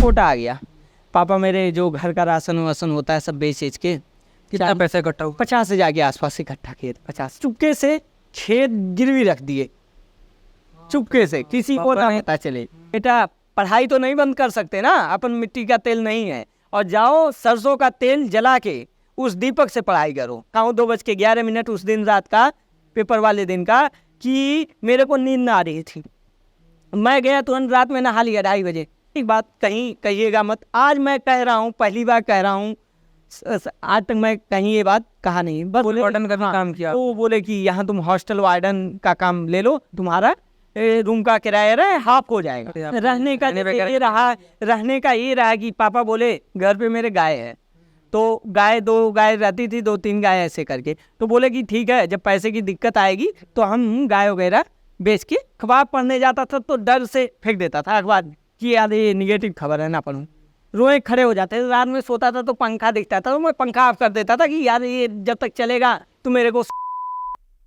कोटा आ गया। पापा मेरे जो घर का राशन वासन होता है सब बेच के कितना पैसा इकट्ठा हुआ? 50,000 के आसपास इकट्ठा किए थे। 50 चुपके से खेत गिरवी रख दिए, चुपके से, किसी को ना पता चले। बेटा पढ़ाई तो नहीं बंद कर सकते ना, अपन मिट्टी का तेल नहीं है, और जाओ सरसों का तेल जला के उस दीपक से पढ़ाई करो। खाऊं 2:11 उस दिन रात का, पेपर वाले दिन का, कि मेरे को नींद ना आ रही थी। मैं गया तुरंत, रात में नहा लिया 2:30 बजे। एक बात कहीं कहिएगा मत, आज मैं कह रहा हूँ, पहली बार कह रहा हूँ, आज तक मैं कहीं ये बात कहा नहीं। बस बोले वार्डन का भी काम किया तो बोले कि यहाँ तुम हॉस्टल वार्डन का काम ले लो, तुम्हारा रूम का किराया रहे हाफ हो जाएगा। रहने का ये रहा कि पापा बोले घर पे मेरे गाय है, तो गाय 2 गाय रहती थी, 2-3 गाय ऐसे करके, तो बोले कि ठीक है जब पैसे की दिक्कत आएगी तो हम गाय वगैरह बेच के, अखबार पढ़ने जाता था तो डर से फेंक देता था अखबार कि यार ये निगेटिव खबर है ना पढ़ूं। रोए खड़े हो जाते थे, रात में सोता था तो पंखा दिखता था तो मैं पंखा ऑफ कर देता था कि यार ये जब तक चलेगा तो मेरे को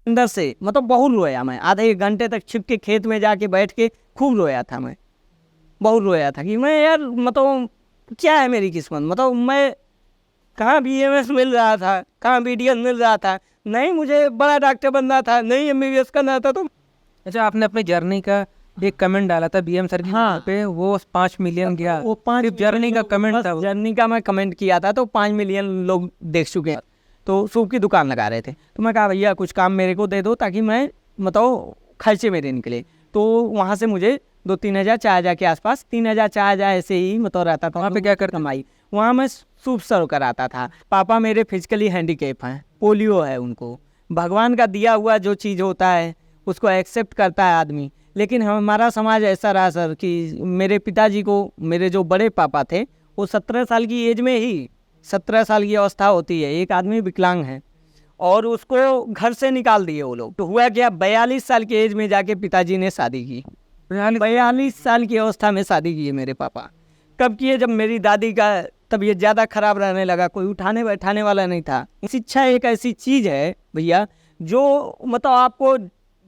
अंदर से मतलब बहुत रोया मैं। आधे 1 घंटे तक छिप के खेत में जाके बैठ के खूब रोया था मैं, बहुत रोया था कि मैं यार मतलब क्या है मेरी किस्मत, मतलब मैं कहाँ BMS मिल रहा था, कहाँ BDS मिल रहा था, नहीं मुझे बड़ा डॉक्टर बनना था, नहीं MBBS करना था। तो अच्छा, आपने अपनी जर्नी का एक कमेंट डाला था BM सर की पे, वो 5 मिलियन गया। वो 5 जर्नी का कमेंट था, जर्नी का मैं कमेंट किया था तो 5 मिलियन लोग देख चुके हैं। तो सूप की दुकान लगा रहे थे, तो मैं कहा भैया कुछ काम मेरे को दे दो ताकि मैं मतलब खर्चे मेरे निकले। तो वहाँ से मुझे 2-3 हज़ार 4 हज़ार के आसपास, 3 हज़ार 4 हज़ार ऐसे ही मतलब रहता था। वहाँ पे क्या कर कमाई, वहाँ मैं सूप सर्व कराता था। पापा मेरे फिजिकली हैंडीकैप हैं, पोलियो है उनको। भगवान का दिया हुआ जो चीज़ होता है उसको एक्सेप्ट करता है आदमी, लेकिन हमारा समाज ऐसा रहा सर कि मेरे पिताजी को, मेरे जो बड़े पापा थे, वो 17 साल की एज में ही, 17 साल की अवस्था होती है, एक आदमी विकलांग है और उसको घर से निकाल दिए वो लोग। तो हुआ क्या, 42 साल की एज में जाके पिताजी ने शादी की। 42 साल की अवस्था में शादी की है मेरे पापा। कब किए, जब मेरी दादी का तबीयत ज़्यादा खराब रहने लगा, कोई उठाने बैठाने वाला नहीं था। शिक्षा एक ऐसी चीज़ है भैया जो मतलब आपको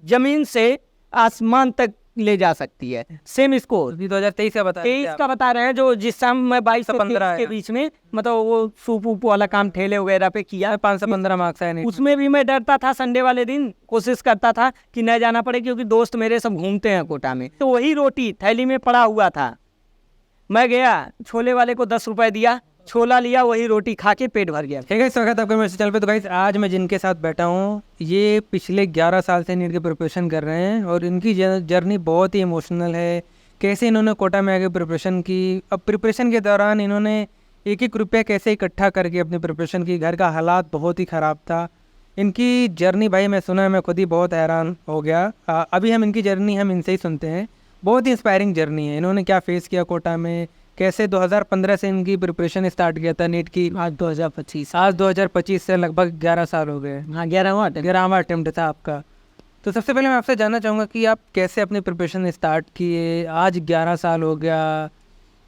ज़मीन से आसमान तक ले जा सकती है। सेम स्कोर 2023 का बता 23 का बता रहे हैं, जो जिस समय मैं 22 से 15 के बीच में मतलब वो सूप ऊप वाला काम ठेले वगैरह पे किया, 515 मार्क्स आए नहीं। उसमें भी मैं डरता था। संडे वाले दिन कोशिश करता था कि न जाना पड़े, क्योंकि दोस्त मेरे सब घूमते हैं कोटा में। तो वही रोटी थैली में पड़ा हुआ था, मैं गया छोले वाले को 10 रुपए दिया, छोला लिया, वही रोटी खा के पेट भर गया। ठीक है, स्वागत है आपका मेरे चैनल पे। तो भाई आज मैं जिनके साथ बैठा हूँ ये पिछले 11 साल से नीट की प्रिपरेशन कर रहे हैं और इनकी जर्नी बहुत ही इमोशनल है। कैसे इन्होंने कोटा में आके प्रिपरेशन की, अब प्रिपरेशन के दौरान इन्होंने 1-1 रुपया कैसे इकट्ठा करके अपनी प्रिपरेशन की। घर का हालात बहुत ही ख़राब था। इनकी जर्नी भाई मैं सुना, मैं खुद ही बहुत हैरान हो गया। अभी हम इनकी जर्नी हम इनसे ही सुनते हैं। बहुत ही इंस्पायरिंग जर्नी है। इन्होंने क्या फेस किया कोटा में, कैसे 2015 से इनकी प्रिपरेशन स्टार्ट किया था नीट की। आज 2025, आज 2025 से लगभग 11 साल हो गए। हाँ 11वां अटेम्प्ट था आपका। तो सबसे पहले मैं आपसे जानना चाहूँगा कि आप कैसे अपनी प्रिपरेशन स्टार्ट किए। आज 11 साल हो गया,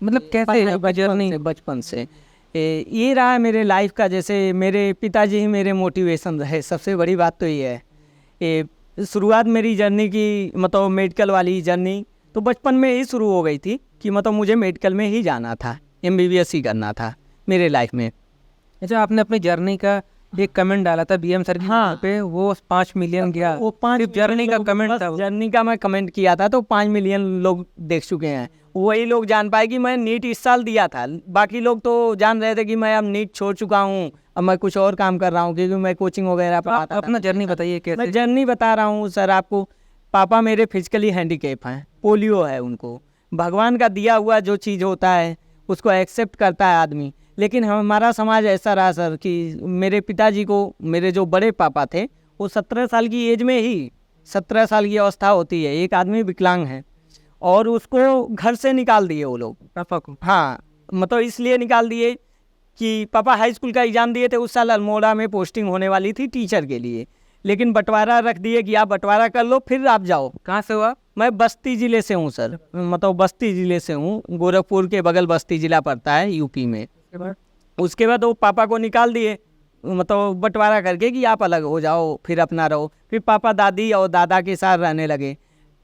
मतलब कैसे जर्नी? बचपन से ये रहा है मेरे लाइफ का। जैसे मेरे पिताजी ही मेरे मोटिवेशन रहे, सबसे बड़ी बात तो ये है। ये शुरुआत मेरी जर्नी की मतलब मेडिकल वाली जर्नी तो बचपन में ही शुरू हो गई थी कि मतलब मुझे मेडिकल में ही जाना था, MBBS ही करना था मेरे लाइफ में। अच्छा, आपने अपनी जर्नी का एक कमेंट डाला था BM सर की पे, वो 5 मिलियन गया। वो 5 जर्नी का कमेंट था, जर्नी का मैं कमेंट किया था तो 5 मिलियन लोग देख चुके हैं। वही लोग जान पाए कि मैं नीट इस साल दिया था। बाकी लोग तो जान रहे थे कि मैं अब नीट छोड़ चुका हूँ, अब मैं कुछ और काम कर रहा हूँ, क्योंकि मैं कोचिंग वगैरह पढ़ाता था। अपना जर्नी बताइए कैसे। मैं जर्नी बता रहा हूँ सर आपको। पापा मेरे फिजिकली हैंडीकैप हैं, पोलियो है उनको। भगवान का दिया हुआ जो चीज़ होता है उसको एक्सेप्ट करता है आदमी, लेकिन हमारा समाज ऐसा रहा सर कि मेरे पिताजी को, मेरे जो बड़े पापा थे, वो 17 साल की एज में ही, 17 साल की अवस्था होती है, एक आदमी विकलांग है और उसको घर से निकाल दिए वो लोग पापा को। हाँ मतलब इसलिए निकाल दिए कि पापा हाई स्कूल का एग्ज़ाम दिए थे उस साल, अल्मोड़ा में पोस्टिंग होने वाली थी टीचर के लिए, लेकिन बंटवारा रख दिए कि आप बंटवारा कर लो फिर आप जाओ। कहाँ से हुआ? मैं बस्ती ज़िले से हूँ सर, मतलब बस्ती ज़िले से हूँ, गोरखपुर के बगल बस्ती ज़िला पड़ता है यूपी में। उसके बाद वो पापा को निकाल दिए मतलब बंटवारा करके कि आप अलग हो जाओ फिर अपना रहो। फिर पापा दादी और दादा के साथ रहने लगे।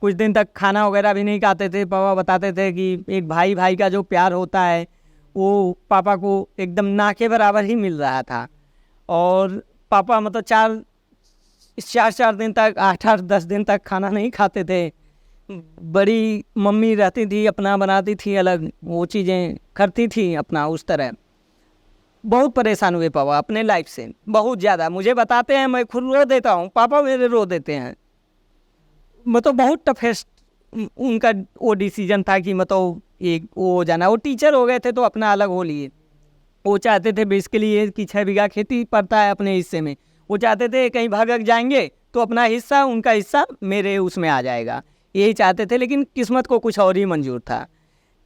कुछ दिन तक खाना वगैरह भी नहीं खाते थे। पापा बताते थे कि एक भाई भाई का जो प्यार होता है वो पापा को एकदम ना के बराबर ही मिल रहा था। और पापा मतलब 4 दिन तक 8-10 दिन तक खाना नहीं खाते थे। बड़ी मम्मी रहती थी, अपना बनाती थी, अलग वो चीज़ें करती थी अपना उस तरह। बहुत परेशान हुए पापा अपने लाइफ से, बहुत ज़्यादा। मुझे बताते हैं, मैं खुद रो देता हूँ, पापा मेरे रो देते हैं। मतलब बहुत टफेस्ट उनका वो डिसीजन था कि मतलब एक वो जाना, वो टीचर हो गए थे तो अपना अलग हो लिए। वो चाहते थे बेसिकली ये कि 6 बीघा खेती पड़ता है अपने हिस्से में, वो चाहते थे कहीं भाग जाएंगे तो अपना हिस्सा, उनका हिस्सा मेरे उसमें आ जाएगा, यही चाहते थे। लेकिन किस्मत को कुछ और ही मंजूर था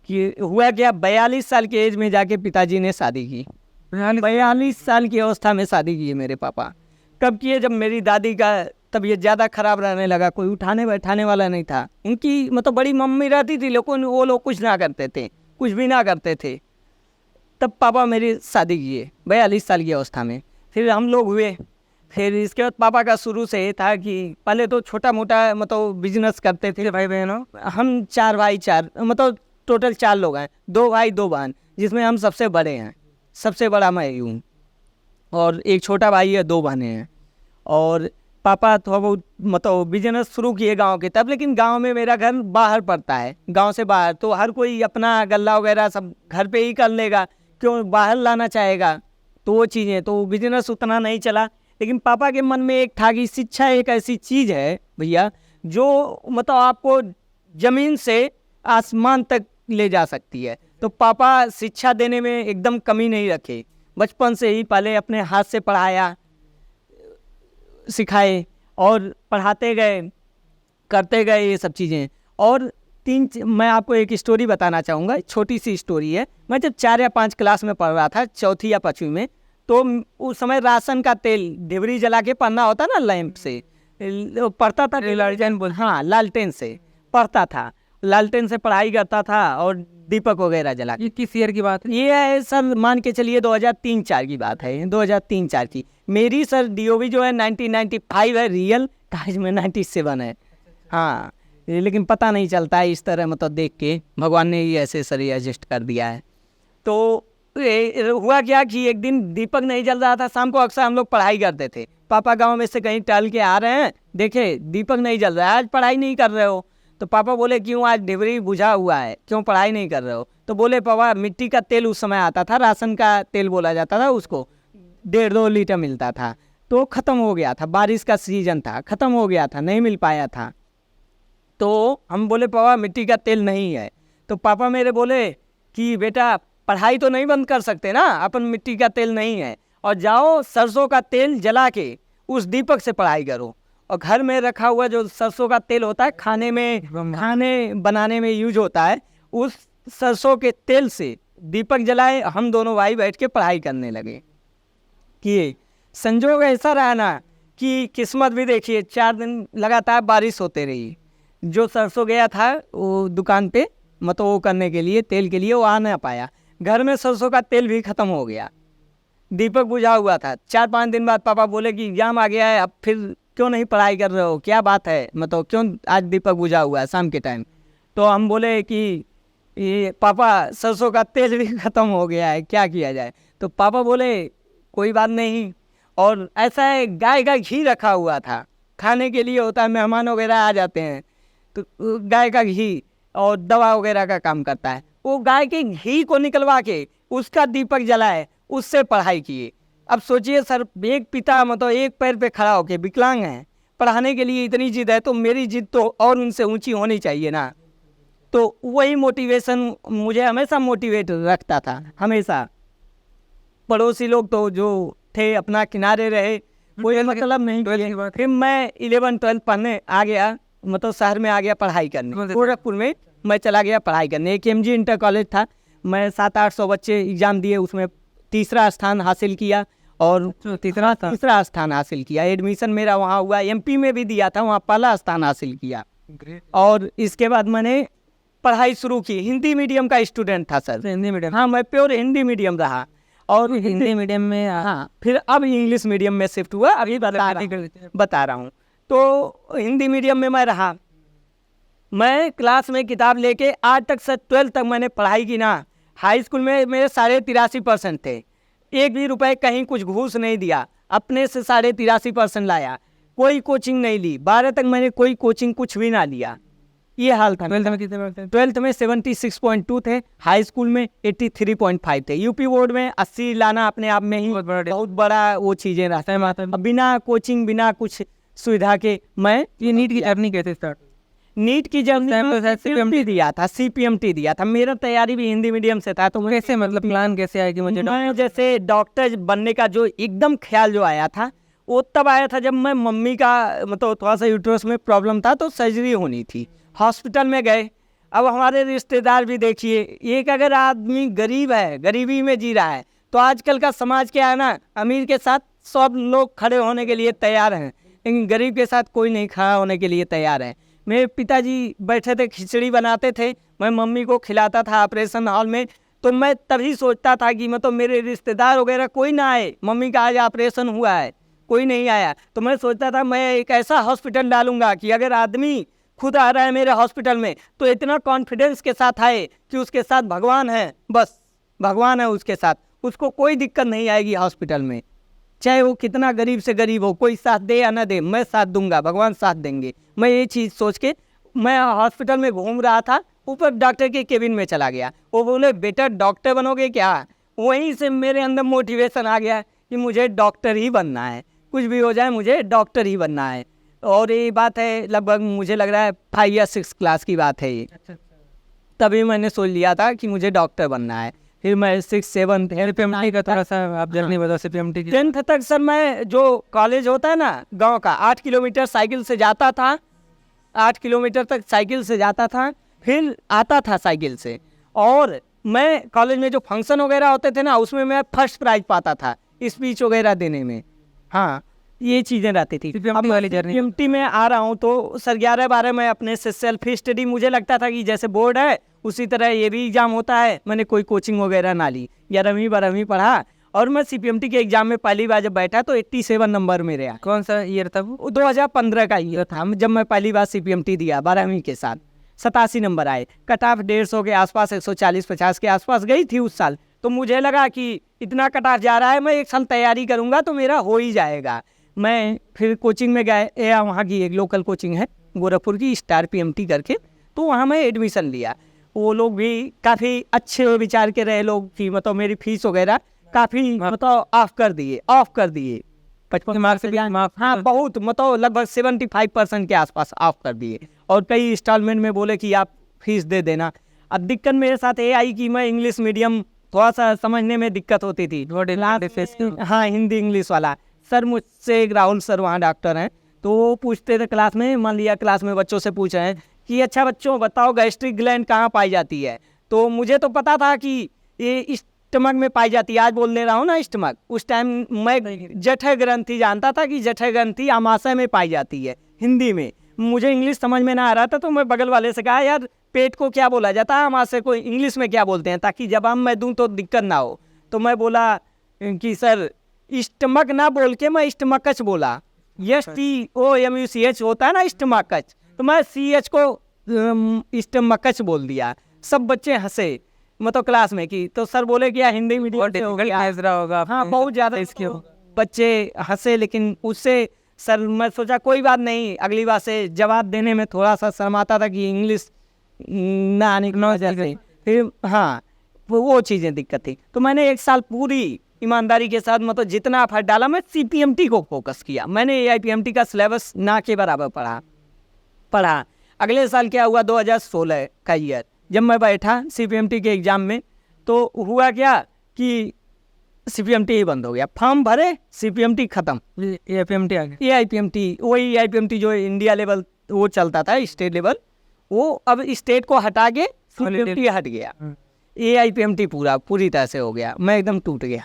कि हुआ क्या, 42 साल की एज में जाके पिताजी ने शादी की। 42 साल की अवस्था में शादी की है मेरे पापा। कब किए, जब मेरी दादी का तबीयत ज़्यादा ख़राब रहने लगा, कोई उठाने बैठाने वाला नहीं था। उनकी मतलब बड़ी मम्मी रहती थी, लेकिन वो लोग कुछ ना करते थे, कुछ भी ना करते थे। तब पापा मेरी शादी किए 42 साल की अवस्था में। फिर हम लोग हुए। फिर इसके बाद पापा का शुरू से ये था कि पहले तो छोटा मोटा मतलब बिजनेस करते थे। भाई बहनों? हम 4 भाई 4 मतलब टोटल 4 लोग हैं, 2 भाई 2 बहन, जिसमें हम सबसे बड़े हैं। सबसे बड़ा मैं ही हूँ और एक छोटा भाई है, 2 बहनें हैं। और पापा थोड़ा बहुत मतलब बिजनेस शुरू किए गांव के तब, लेकिन गांव में मेरा घर बाहर पड़ता है, गांव से बाहर, तो हर कोई अपना गल्ला वगैरह सब घर पे ही कर लेगा, क्यों बाहर लाना चाहेगा। तो वो चीज़ें, तो बिजनेस उतना नहीं चला। लेकिन पापा के मन में एक था कि शिक्षा एक ऐसी चीज़ है भैया जो मतलब आपको ज़मीन से आसमान तक ले जा सकती है। तो पापा शिक्षा देने में एकदम कमी नहीं रखे, बचपन से ही पहले अपने हाथ से पढ़ाया, सिखाए और पढ़ाते गए, करते गए ये सब चीज़ें। और मैं आपको एक स्टोरी बताना चाहूँगा, छोटी सी स्टोरी है। मैं जब 4 या 5 क्लास में पढ़ रहा था, चौथी या 5वीं में, तो उस समय राशन का तेल डिबरी जला के पढ़ना होता ना, लैंप से पढ़ता था, लालटेन से पढ़ता था, लालटेन से पढ़ाई करता था और दीपक वगैरह जला। ये किस ईयर की बात है? ये है सर, मान के चलिए 2003-4 की बात है, 2003-4 की। मेरी सर डीओवी जो है 1995 है, रियल काज में 97 है। हाँ, लेकिन पता नहीं चलता है इस तरह, मतलब देख के भगवान ने ही ऐसे सर एडजस्ट कर दिया है। तो हुआ क्या कि एक दिन दीपक नहीं जल रहा था, शाम को अक्सर हम लोग पढ़ाई करते थे। पापा गांव में से कहीं टहल के आ रहे हैं, देखे दीपक नहीं जल रहा है, आज पढ़ाई नहीं कर रहे हो। तो पापा बोले क्यों, आज डिबरी बुझा हुआ है, क्यों पढ़ाई नहीं कर रहे हो। तो बोले पापा मिट्टी का तेल उस समय आता था, राशन का तेल बोला जाता था उसको, 1.5-2 लीटर मिलता था, तो ख़त्म हो गया था, बारिश का सीजन था, ख़त्म हो गया था, नहीं मिल पाया था। तो हम बोले पापा मिट्टी का तेल नहीं है। तो पापा मेरे बोले कि बेटा पढ़ाई तो नहीं बंद कर सकते ना, अपन मिट्टी का तेल नहीं है, और जाओ सरसों का तेल जला के उस दीपक से पढ़ाई करो। और घर में रखा हुआ जो सरसों का तेल होता है, खाने बनाने में यूज होता है, उस सरसों के तेल से दीपक जलाए, हम दोनों भाई बैठ के पढ़ाई करने लगे। कि संजोग ऐसा रहा ना कि किस्मत भी देखिए, 4 दिन लगातार बारिश होते रही। जो सरसों गया था वो दुकान पे मतलब वो करने के लिए, तेल के लिए, वो आ ना पाया। घर में सरसों का तेल भी ख़त्म हो गया, दीपक बुझा हुआ था। 4-5 दिन बाद पापा बोले कि एग्जाम आ गया है, अब फिर क्यों नहीं पढ़ाई कर रहे हो, क्या बात है, मतलब क्यों आज दीपक बुझा हुआ है शाम के टाइम। तो हम बोले कि ये पापा सरसों का तेल भी ख़त्म हो गया है, क्या किया जाए। तो पापा बोले कोई बात नहीं। और ऐसा है, गाय का घी रखा हुआ था, खाने के लिए होता है, मेहमान वगैरह आ जाते हैं तो गाय का घी और दवा वगैरह का काम करता है। वो गाय के घी को निकलवा के उसका दीपक जलाए, उससे पढ़ाई किए। अब सोचिए सर, एक पिता मतलब एक पैर पे खड़ा होके, विकलांग है, पढ़ाने के लिए इतनी जिद है, तो मेरी जिद तो और उनसे ऊंची होनी चाहिए ना। तो वही मोटिवेशन मुझे हमेशा मोटिवेट रखता था, हमेशा। पड़ोसी लोग तो जो थे अपना किनारे रहे, कोई मतलब नहीं किए। फिर मैं 11-12 पढ़ने आ गया, मतलब शहर में आ गया पढ़ाई करने, गोरखपुर में मैं चला गया पढ़ाई करने। एक MG इंटर कॉलेज था, मैं 700-800 बच्चे एग्ज़ाम दिए, उसमें तीसरा स्थान हासिल किया। और तीसरा स्थान हासिल किया, एडमिशन मेरा वहाँ हुआ। MP में भी दिया था, वहाँ पहला स्थान हासिल किया। और इसके बाद मैंने पढ़ाई शुरू की। हिंदी मीडियम का स्टूडेंट था सर, हिंदी मीडियम? हाँ, मैं प्योर हिंदी मीडियम रहा। और हिंदी मीडियम में हाँ, फिर अब इंग्लिश मीडियम में शिफ्ट हुआ, अभी बता रहा हूँ। तो हिंदी मीडियम में मैं रहा, मैं क्लास में किताब लेके आज तक सर 12th तक मैंने पढ़ाई की ना। हाई स्कूल में मेरे 83.5% थे। एक भी रुपए कहीं कुछ घूस नहीं दिया, अपने से 83.5% लाया। कोई कोचिंग नहीं ली, 12 तक मैंने कोई कोचिंग कुछ भी ना लिया। ये हाल था। 12th में कितने मार्क्स थे? 12th में 76.2 थे, हाई स्कूल में 83.5 थे। यूपी बोर्ड में 80 लाना अपने आप में ही बहुत बड़ा वो चीज़ें रहता है। अब बिना कोचिंग बिना कुछ सुविधा के मैं ये नीट की जर्नी कैसे स्टार्ट? नीट की जर्नी CPMT दिया था, CPMT दिया था। मेरा तैयारी भी हिंदी मीडियम से था, तो कैसे मतलब प्लान कैसे आया कि मुझे मैं जैसे डॉक्टर बनने का जो एकदम ख्याल जो आया था वो तब आया था जब मैं मम्मी का मतलब थोड़ा सा यूट्रस में प्रॉब्लम था, तो सर्जरी होनी थी। हॉस्पिटल में गए। अब हमारे रिश्तेदार भी देखिए, एक अगर आदमी गरीब है, गरीबी में जी रहा है, तो आजकल का समाज क्या है ना, अमीर के साथ सब लोग खड़े होने के लिए तैयार हैं, लेकिन गरीब के साथ कोई नहीं खड़ा होने के लिए तैयार है। मेरे पिताजी बैठे थे, खिचड़ी बनाते थे, मैं मम्मी को खिलाता था ऑपरेशन हॉल में। तो मैं तभी सोचता था कि मतलब मेरे रिश्तेदार वगैरह कोई ना आए, मम्मी का आज ऑपरेशन हुआ है, कोई नहीं आया, तो मैं सोचता था मैं एक ऐसा हॉस्पिटल डालूंगा कि अगर आदमी खुद आ रहा है मेरे हॉस्पिटल में तो इतना कॉन्फिडेंस के साथ आए कि उसके साथ भगवान है, बस भगवान है उसके साथ, उसको कोई दिक्कत नहीं आएगी हॉस्पिटल में। चाहे वो कितना गरीब से गरीब हो, कोई साथ दे या ना दे, मैं साथ दूंगा, भगवान साथ देंगे। मैं ये चीज़ सोच के मैं हॉस्पिटल में घूम रहा था, ऊपर डॉक्टर के केबिन में चला गया। वो बोले बेटा डॉक्टर बनोगे क्या? वहीं से मेरे अंदर मोटिवेशन आ गया कि मुझे डॉक्टर ही बनना है, कुछ भी हो जाए मुझे डॉक्टर ही बनना है। और ये बात है लगभग मुझे लग रहा है 5 या 6 क्लास की बात है ये। तभी मैंने सोच लिया था कि मुझे डॉक्टर बनना है। फिर मैं 6, 7 CPMT का थोड़ा सा आप जर्नी बताओ। CPMT की 10th तक सर मैं जो कॉलेज होता है ना गांव का, 8 किलोमीटर साइकिल से जाता था, 8 किलोमीटर तक साइकिल से जाता था, फिर आता था साइकिल से। और मैं कॉलेज में जो फंक्शन वगैरह होते थे ना, उसमें मैं फर्स्ट प्राइज पाता था स्पीच वगैरह देने में। हाँ, ये चीज़ें रहती थी। CPMT वाली जर्नी CPMT में आ रहा हूँ तो सर 11-12 में अपने से सेल्फ स्टडी, मुझे लगता था कि जैसे बोर्ड है उसी तरह ये भी एग्ज़ाम होता है। मैंने कोई कोचिंग वगैरह ना ली, 11वीं 12वीं पढ़ा। और मैं CPMT के एग्ज़ाम में पहली बार जब बैठा तो 87 नंबर मेरे आए। कौन सा ईयर था वो? 2015 का ईयर था जब मैं पहली बार CPMT दिया 12वीं के साथ। 87 नंबर आए। कट ऑफ 150 के आसपास, 140-50 के आसपास गई थी उस साल। तो मुझे लगा कि इतना कट ऑफ जा रहा है, मैं एक साल तैयारी करूँगा तो मेरा हो ही जाएगा। मैं फिर कोचिंग में गए, या वहाँ की एक लोकल कोचिंग है गोरखपुर की, स्टार PMT करके, तो वहाँ मैं एडमिशन लिया। वो लोग भी काफ़ी अच्छे विचार के रहे लोग कि मतलब मेरी फीस वगैरह काफ़ी मतलब ऑफ कर दिए 55 मार्क्स से भी। हाँ, बहुत मतलब लगभग 75% के आसपास ऑफ कर दिए। और कई इंस्टॉलमेंट में बोले कि आप फीस दे देना। अब दिक्कत मेरे साथ ये आई कि मैं इंग्लिश मीडियम थोड़ा सा समझने में दिक्कत होती थी। हाँ, हिंदी इंग्लिश वाला। सर मुझसे एक राहुल सर वहाँ डॉक्टर हैं, तो वो पूछते थे क्लास में, मान लिया क्लास में बच्चों से पूछ रहे हैं कि अच्छा बच्चों बताओ गैस्ट्रिक ग्लैंड कहाँ पाई जाती है। तो मुझे तो पता था कि ये स्टमक में पाई जाती है, आज बोल दे रहा हूँ ना स्टमक। उस टाइम मैं जठर ग्रंथि जानता था कि जठर ग्रंथि आमाशय में पाई जाती है हिंदी में। मुझे इंग्लिश समझ में ना आ रहा था, तो मैं बगल वाले से कहा यार पेट को क्या बोला जाता है, आमाशय को इंग्लिश में क्या बोलते हैं, ताकि जवाब मैं दूँ तो दिक्कत ना हो। तो मैं बोला कि सर स्टमक ना बोल के मैं स्टमकच बोला। STOMUCH होता है ना स्टमकच, तो मैं CH को स्टमकच बोल दिया। सब बच्चे हंसे मतलब क्लास में कि, तो सर बोले कि हिंदी मीडियम से हो गया होगा। हाँ, बहुत ज़्यादा इसके बच्चे हंसे। लेकिन उससे सर मैं सोचा कोई बात नहीं, अगली बार से जवाब देने में थोड़ा सा शर्माता था कि इंग्लिश ना आने की वजह से। फिर हाँ, वो चीज़ें दिक्कत थी। तो मैंने 1 साल पूरी ईमानदारी के साथ मतलब जितना एफर्ट डाला, मैं CPMT को फोकस किया। मैंने AIPMT का सिलेबस ना के बराबर पढ़ा। अगले साल क्या हुआ, 2016 का ईयर, जब मैं बैठा CPMT के एग्ज़ाम में, तो हुआ क्या कि CPMT ही बंद हो गया। फॉर्म भरे, CPMT ख़त्म, AIPMT आ गया। AIPMT, वही AIPMT जो इंडिया लेवल वो चलता था, स्टेट लेवल, वो अब स्टेट को हटा के CPMT हट गया। AIPMT पूरी तरह से हो गया। मैं एकदम टूट गया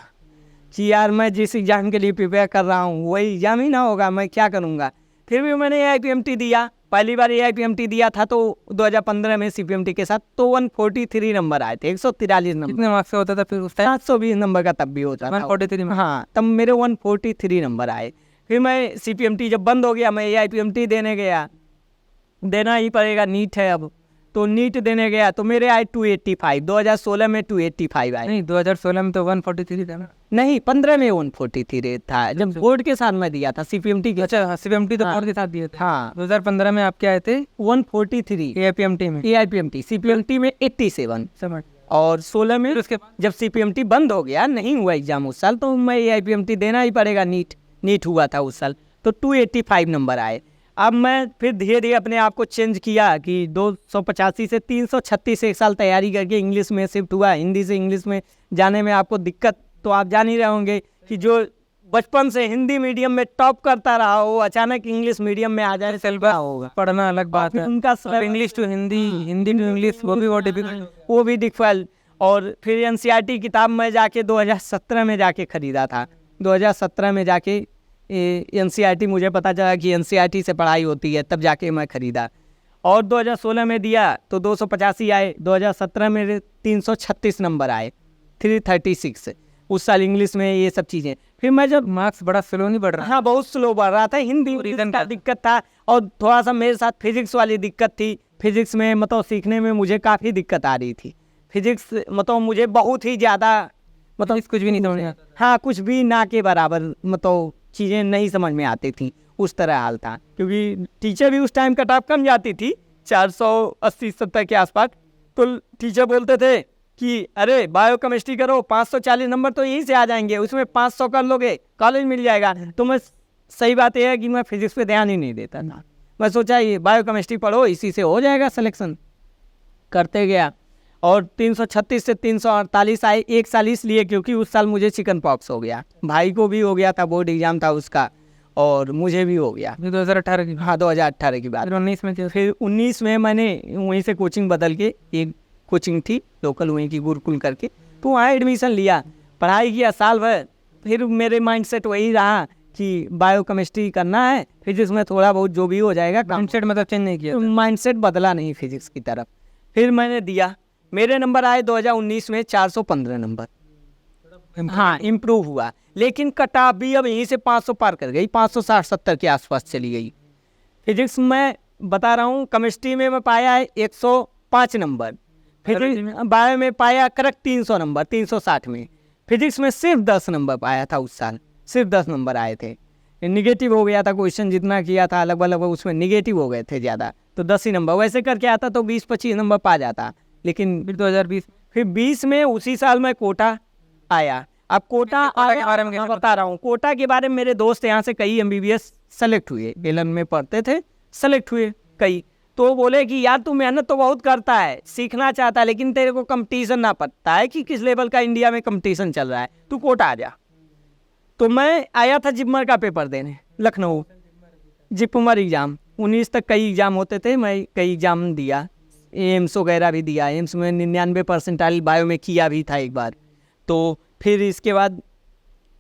कि यार मैं जिस एग्ज़ाम के लिए प्रिपेयर कर रहा हूँ वही एग्ज़ाम ही ना होगा, मैं क्या करूँगा। फिर भी मैंने AIPMT दिया। पहली बार AIPMT दिया था तो 2015 में CPMT के साथ, तो 143 नंबर आए थे, 143 नंबर। कितने मार्क्स से होता था फिर उस टाइम? 720 नंबर का तब भी होता था। 143 हाँ, तब मेरे 143 नंबर आए। फिर मैं CPMT जब बंद हो गया, मैं AIPMT देने गया। देना ही पड़ेगा, नीट है अब। तो नीट देने गया तो मेरे आए 285, 2016 में 285 आए। नहीं 2016 में तो 143 था ना। नहीं 15 में 143 था, जब बोर्ड के साथ में दिया था CPMT के। अच्छा CPMT तो हाँ। और के साथ दिए थे। हाँ 2015 में आपके आए थे 143 AIPMT में। AIPMT, CPMT में 87 समझ। और 16 में। फिर उसके बाद जब CPMT बंद हो गया, नहीं हुआ एग्जाम उस साल, तो मैं AIPMT देना ही पड़ेगा, नीट हुआ था उस साल, तो 285 नंबर आए। अब मैं फिर धीरे धीरे अपने आप को चेंज किया कि 285 से 336 एक साल तैयारी करके इंग्लिश में शिफ्ट हुआ। हिंदी से इंग्लिश में जाने में आपको दिक्कत तो आप जान ही रहे होंगे कि जो बचपन से हिंदी मीडियम में टॉप करता रहा हो, अचानक इंग्लिश मीडियम में आ जाए सिलेबस होगा। पढ़ना अलग बात है। उनका English to Hindi, Hindi to English, वो भी बहुत डिफिकल्ट। वो भी डिफिकल्ट। और फिर NCERT किताब मैं जाके 2017 में जाके ख़रीदा था। 2017 में जाके NCERT मुझे पता चला कि NCERT से पढ़ाई होती है, तब जाके मैं ख़रीदा। और 2016 में दिया तो 285 आए। 2017 में 336 नंबर आए, 336 उस साल इंग्लिश में, ये सब चीज़ें। फिर मैं जब मार्क्स बड़ा स्लो नहीं बढ़ रहा। हाँ बहुत स्लो बढ़ रहा था, हिंदी रीजन का दिक्कत था, और थोड़ा सा मेरे साथ फिजिक्स वाली दिक्कत थी। फिजिक्स में मतलब सीखने में मुझे काफ़ी दिक्कत आ रही थी। फिजिक्स मतलब मुझे बहुत ही ज़्यादा मतलब कुछ भी नहीं समझ में आता। हाँ कुछ भी ना के बराबर, मतलब चीज़ें नहीं समझ में आती थी, उस तरह हाल था। क्योंकि टीचर भी उस टाइम कट ऑफ कम जाती थी, 480-70 के आसपास। तो टीचर बोलते थे कि अरे बायो केमिस्ट्री करो, 540 नंबर तो यहीं से आ जाएंगे, उसमें 500 कर लोगे, कॉलेज मिल जाएगा। तो मैं, सही बात यह है कि मैं फिजिक्स पे ध्यान ही नहीं देता था। मैं सोचा ये बायो केमिस्ट्री पढ़ो, इसी से हो जाएगा सिलेक्शन। करते गया और 336 से 348 आए। एक साल इसलिए क्योंकि उस साल मुझे चिकन पॉक्स हो गया, भाई को भी हो गया था, बोर्ड एग्जाम था उसका, और मुझे भी हो गया। 2018 की। हाँ 2018 की बात। 19 में फिर 19 में मैंने वहीं से कोचिंग बदल के, एक कोचिंग थी लोकल वहीं की गुरुकुल करके, तो वहाँ एडमिशन लिया, पढ़ाई किया साल भर। फिर मेरे माइंडसेट वही रहा कि बायो केमिस्ट्री करना है, फिजिक्स में थोड़ा बहुत जो भी हो जाएगा। माइंडसेट मतलब चेंज नहीं किया। माइंडसेट बदला नहीं फिजिक्स की तरफ। फिर मैंने दिया, मेरे नंबर आए 2019 में 415 नंबर। हाँ इम्प्रूव हुआ, लेकिन कटाव भी अब यहीं से 500 पार कर गई, 560-70 के आसपास चली गई। फिजिक्स में बता रहा हूँ, केमिस्ट्री में मैं पाया है 105 नंबर, फिजिक्स बायो में पाया करेक्ट 300 नंबर, 360 में। फिजिक्स में सिर्फ 10 नंबर पाया था उस साल, सिर्फ 10 नंबर आए थे। निगेटिव हो गया था, क्वेश्चन जितना किया था अलग अलग उसमें निगेटिव हो गए थे ज़्यादा, तो 10 ही नंबर। वैसे करके आता तो 20-25 नंबर पा जाता, लेकिन फिर 2020 फिर 20 में उसी साल में कोटा आया। अब कोटा के बारे में मैं बता रहा हूँ, कोटा के बारे में मेरे दोस्त यहाँ से कई MBBS सेलेक्ट हुए, एलन में पढ़ते थे, सेलेक्ट हुए कई। तो बोले कि यार तू मेहनत तो बहुत करता है, सीखना चाहता है, लेकिन तेरे को कंपटीशन ना पता है कि किस लेवल का इंडिया में कंपटीशन चल रहा है, तू कोटा आ जा। तो मैं आया था जिपमर का पेपर देने लखनऊ, जिपमर एग्ज़ाम। 19 तक कई एग्ज़ाम होते थे, मैं कई एग्ज़ाम दिया, एम्स वगैरह भी दिया। एम्स में 99 परसेंटाइल बायो में किया भी था एक बार। तो फिर इसके बाद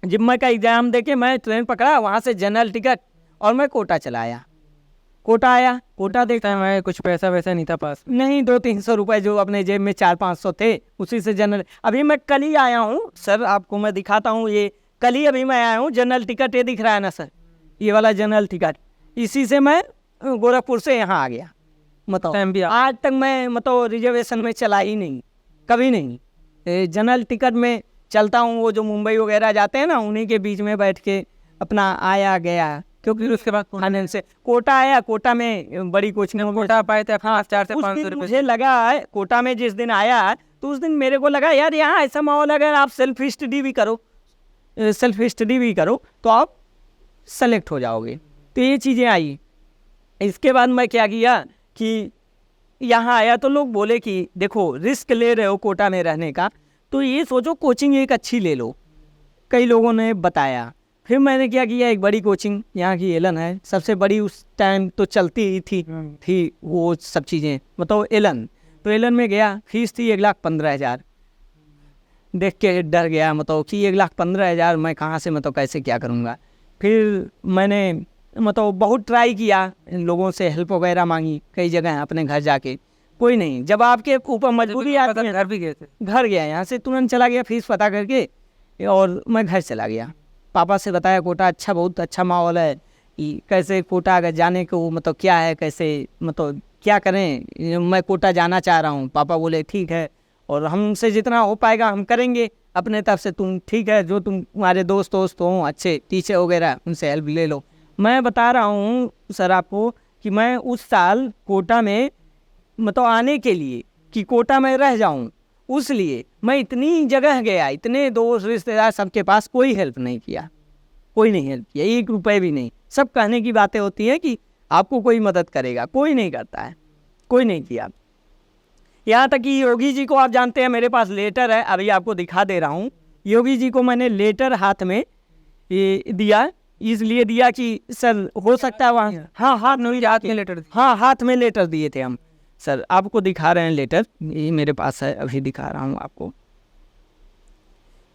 जिपमर का एग्ज़ाम देके मैं ट्रेन पकड़ा, वहाँ से जनरल टिकट, और मैं कोटा चला आया। कोटा आया, कोटा देखा टाइम आया, कुछ पैसा वैसा नहीं था पास। नहीं, 200-300 रुपये जो अपने जेब में 400-500 थे, उसी से जनरल। अभी मैं कल ही आया हूँ सर, आपको मैं दिखाता हूँ, ये कल ही अभी मैं आया हूँ। जनरल टिकट ये दिख रहा है ना सर, ये वाला जनरल टिकट, इसी से मैं गोरखपुर से यहाँ आ गया। टाइम भी मतलब आज तक मैं मतलब रिजर्वेशन में चला ही नहीं, कभी नहीं। जनरल टिकट में चलता हूँ, वो जो मुंबई वगैरह जाते हैं ना, उन्हीं के बीच में बैठ के अपना आया गया। क्योंकि उसके बाद खाने से कोटा आया, कोटा में बड़ी कोचिंग कोटा पाए थे। हाँ 4 से उस 500 दिन रुपये। मुझे लगा है, कोटा में जिस दिन आया तो उस दिन मेरे को लगा यार यहाँ ऐसा माहौल, अगर आप सेल्फ स्टडी भी करो, तो आप सेलेक्ट हो जाओगे। तो ये चीज़ें आई। इसके बाद मैं क्या किया कि यहाँ आया तो लोग बोले कि देखो रिस्क ले रहे हो कोटा में रहने का, तो ये सोचो कोचिंग एक अच्छी ले लो, कई लोगों ने बताया। फिर मैंने क्या किया, एक बड़ी कोचिंग यहाँ की एलन है, सबसे बड़ी उस टाइम तो चलती ही थी वो सब चीज़ें, मतलब एलन। तो एलन में गया, फीस थी 1,15,000। देख के डर गया, मतलब कि 1,15,000 मैं कहाँ से, मतलब कैसे क्या करूँगा। फिर मैंने मतलब बहुत ट्राई किया, लोगों से हेल्प वगैरह मांगी कई जगह, अपने घर जाके कोई नहीं। जब आपके ऊपर मजबूरी आती है, घर भी गए थे। घर गया, यहाँ से तुरंत चला गया फीस पता करके, और मैं घर चला गया। पापा से बताया कोटा अच्छा, बहुत अच्छा माहौल है, कि कैसे कोटा अगर जाने को मतलब क्या है, कैसे मतलब क्या करें, मैं कोटा जाना चाह रहा हूँ। पापा बोले ठीक है, और हमसे जितना हो पाएगा हम करेंगे अपने तरफ से, तुम ठीक है जो तुम्हारे दोस्त हो अच्छे टीचर वगैरह उनसे हेल्प ले लो। मैं बता रहा हूँ सर आपको कि मैं उस साल कोटा में मतलब आने के लिए कि कोटा में रह जाऊँ, उस लिए मैं इतनी जगह गया, इतने दोस्त रिश्तेदार सबके पास, कोई हेल्प नहीं किया, कोई नहीं हेल्प किया, 1 रुपये भी नहीं। सब कहने की बातें होती हैं कि आपको कोई मदद करेगा, कोई नहीं करता है, कोई नहीं किया। यहाँ तक कि योगी जी को आप जानते हैं, मेरे पास लेटर है, अभी आपको दिखा दे रहा हूँ। योगी जी को मैंने लेटर हाथ में ये दिया, इसलिए दिया कि सर हो सकता है वहाँ, हाँ हाथ में हाथ में लेटर हाँ हाथ में लेटर दिए थे हम। सर आपको दिखा रहे हैं लेटर, ये मेरे पास है, अभी दिखा रहा हूँ आपको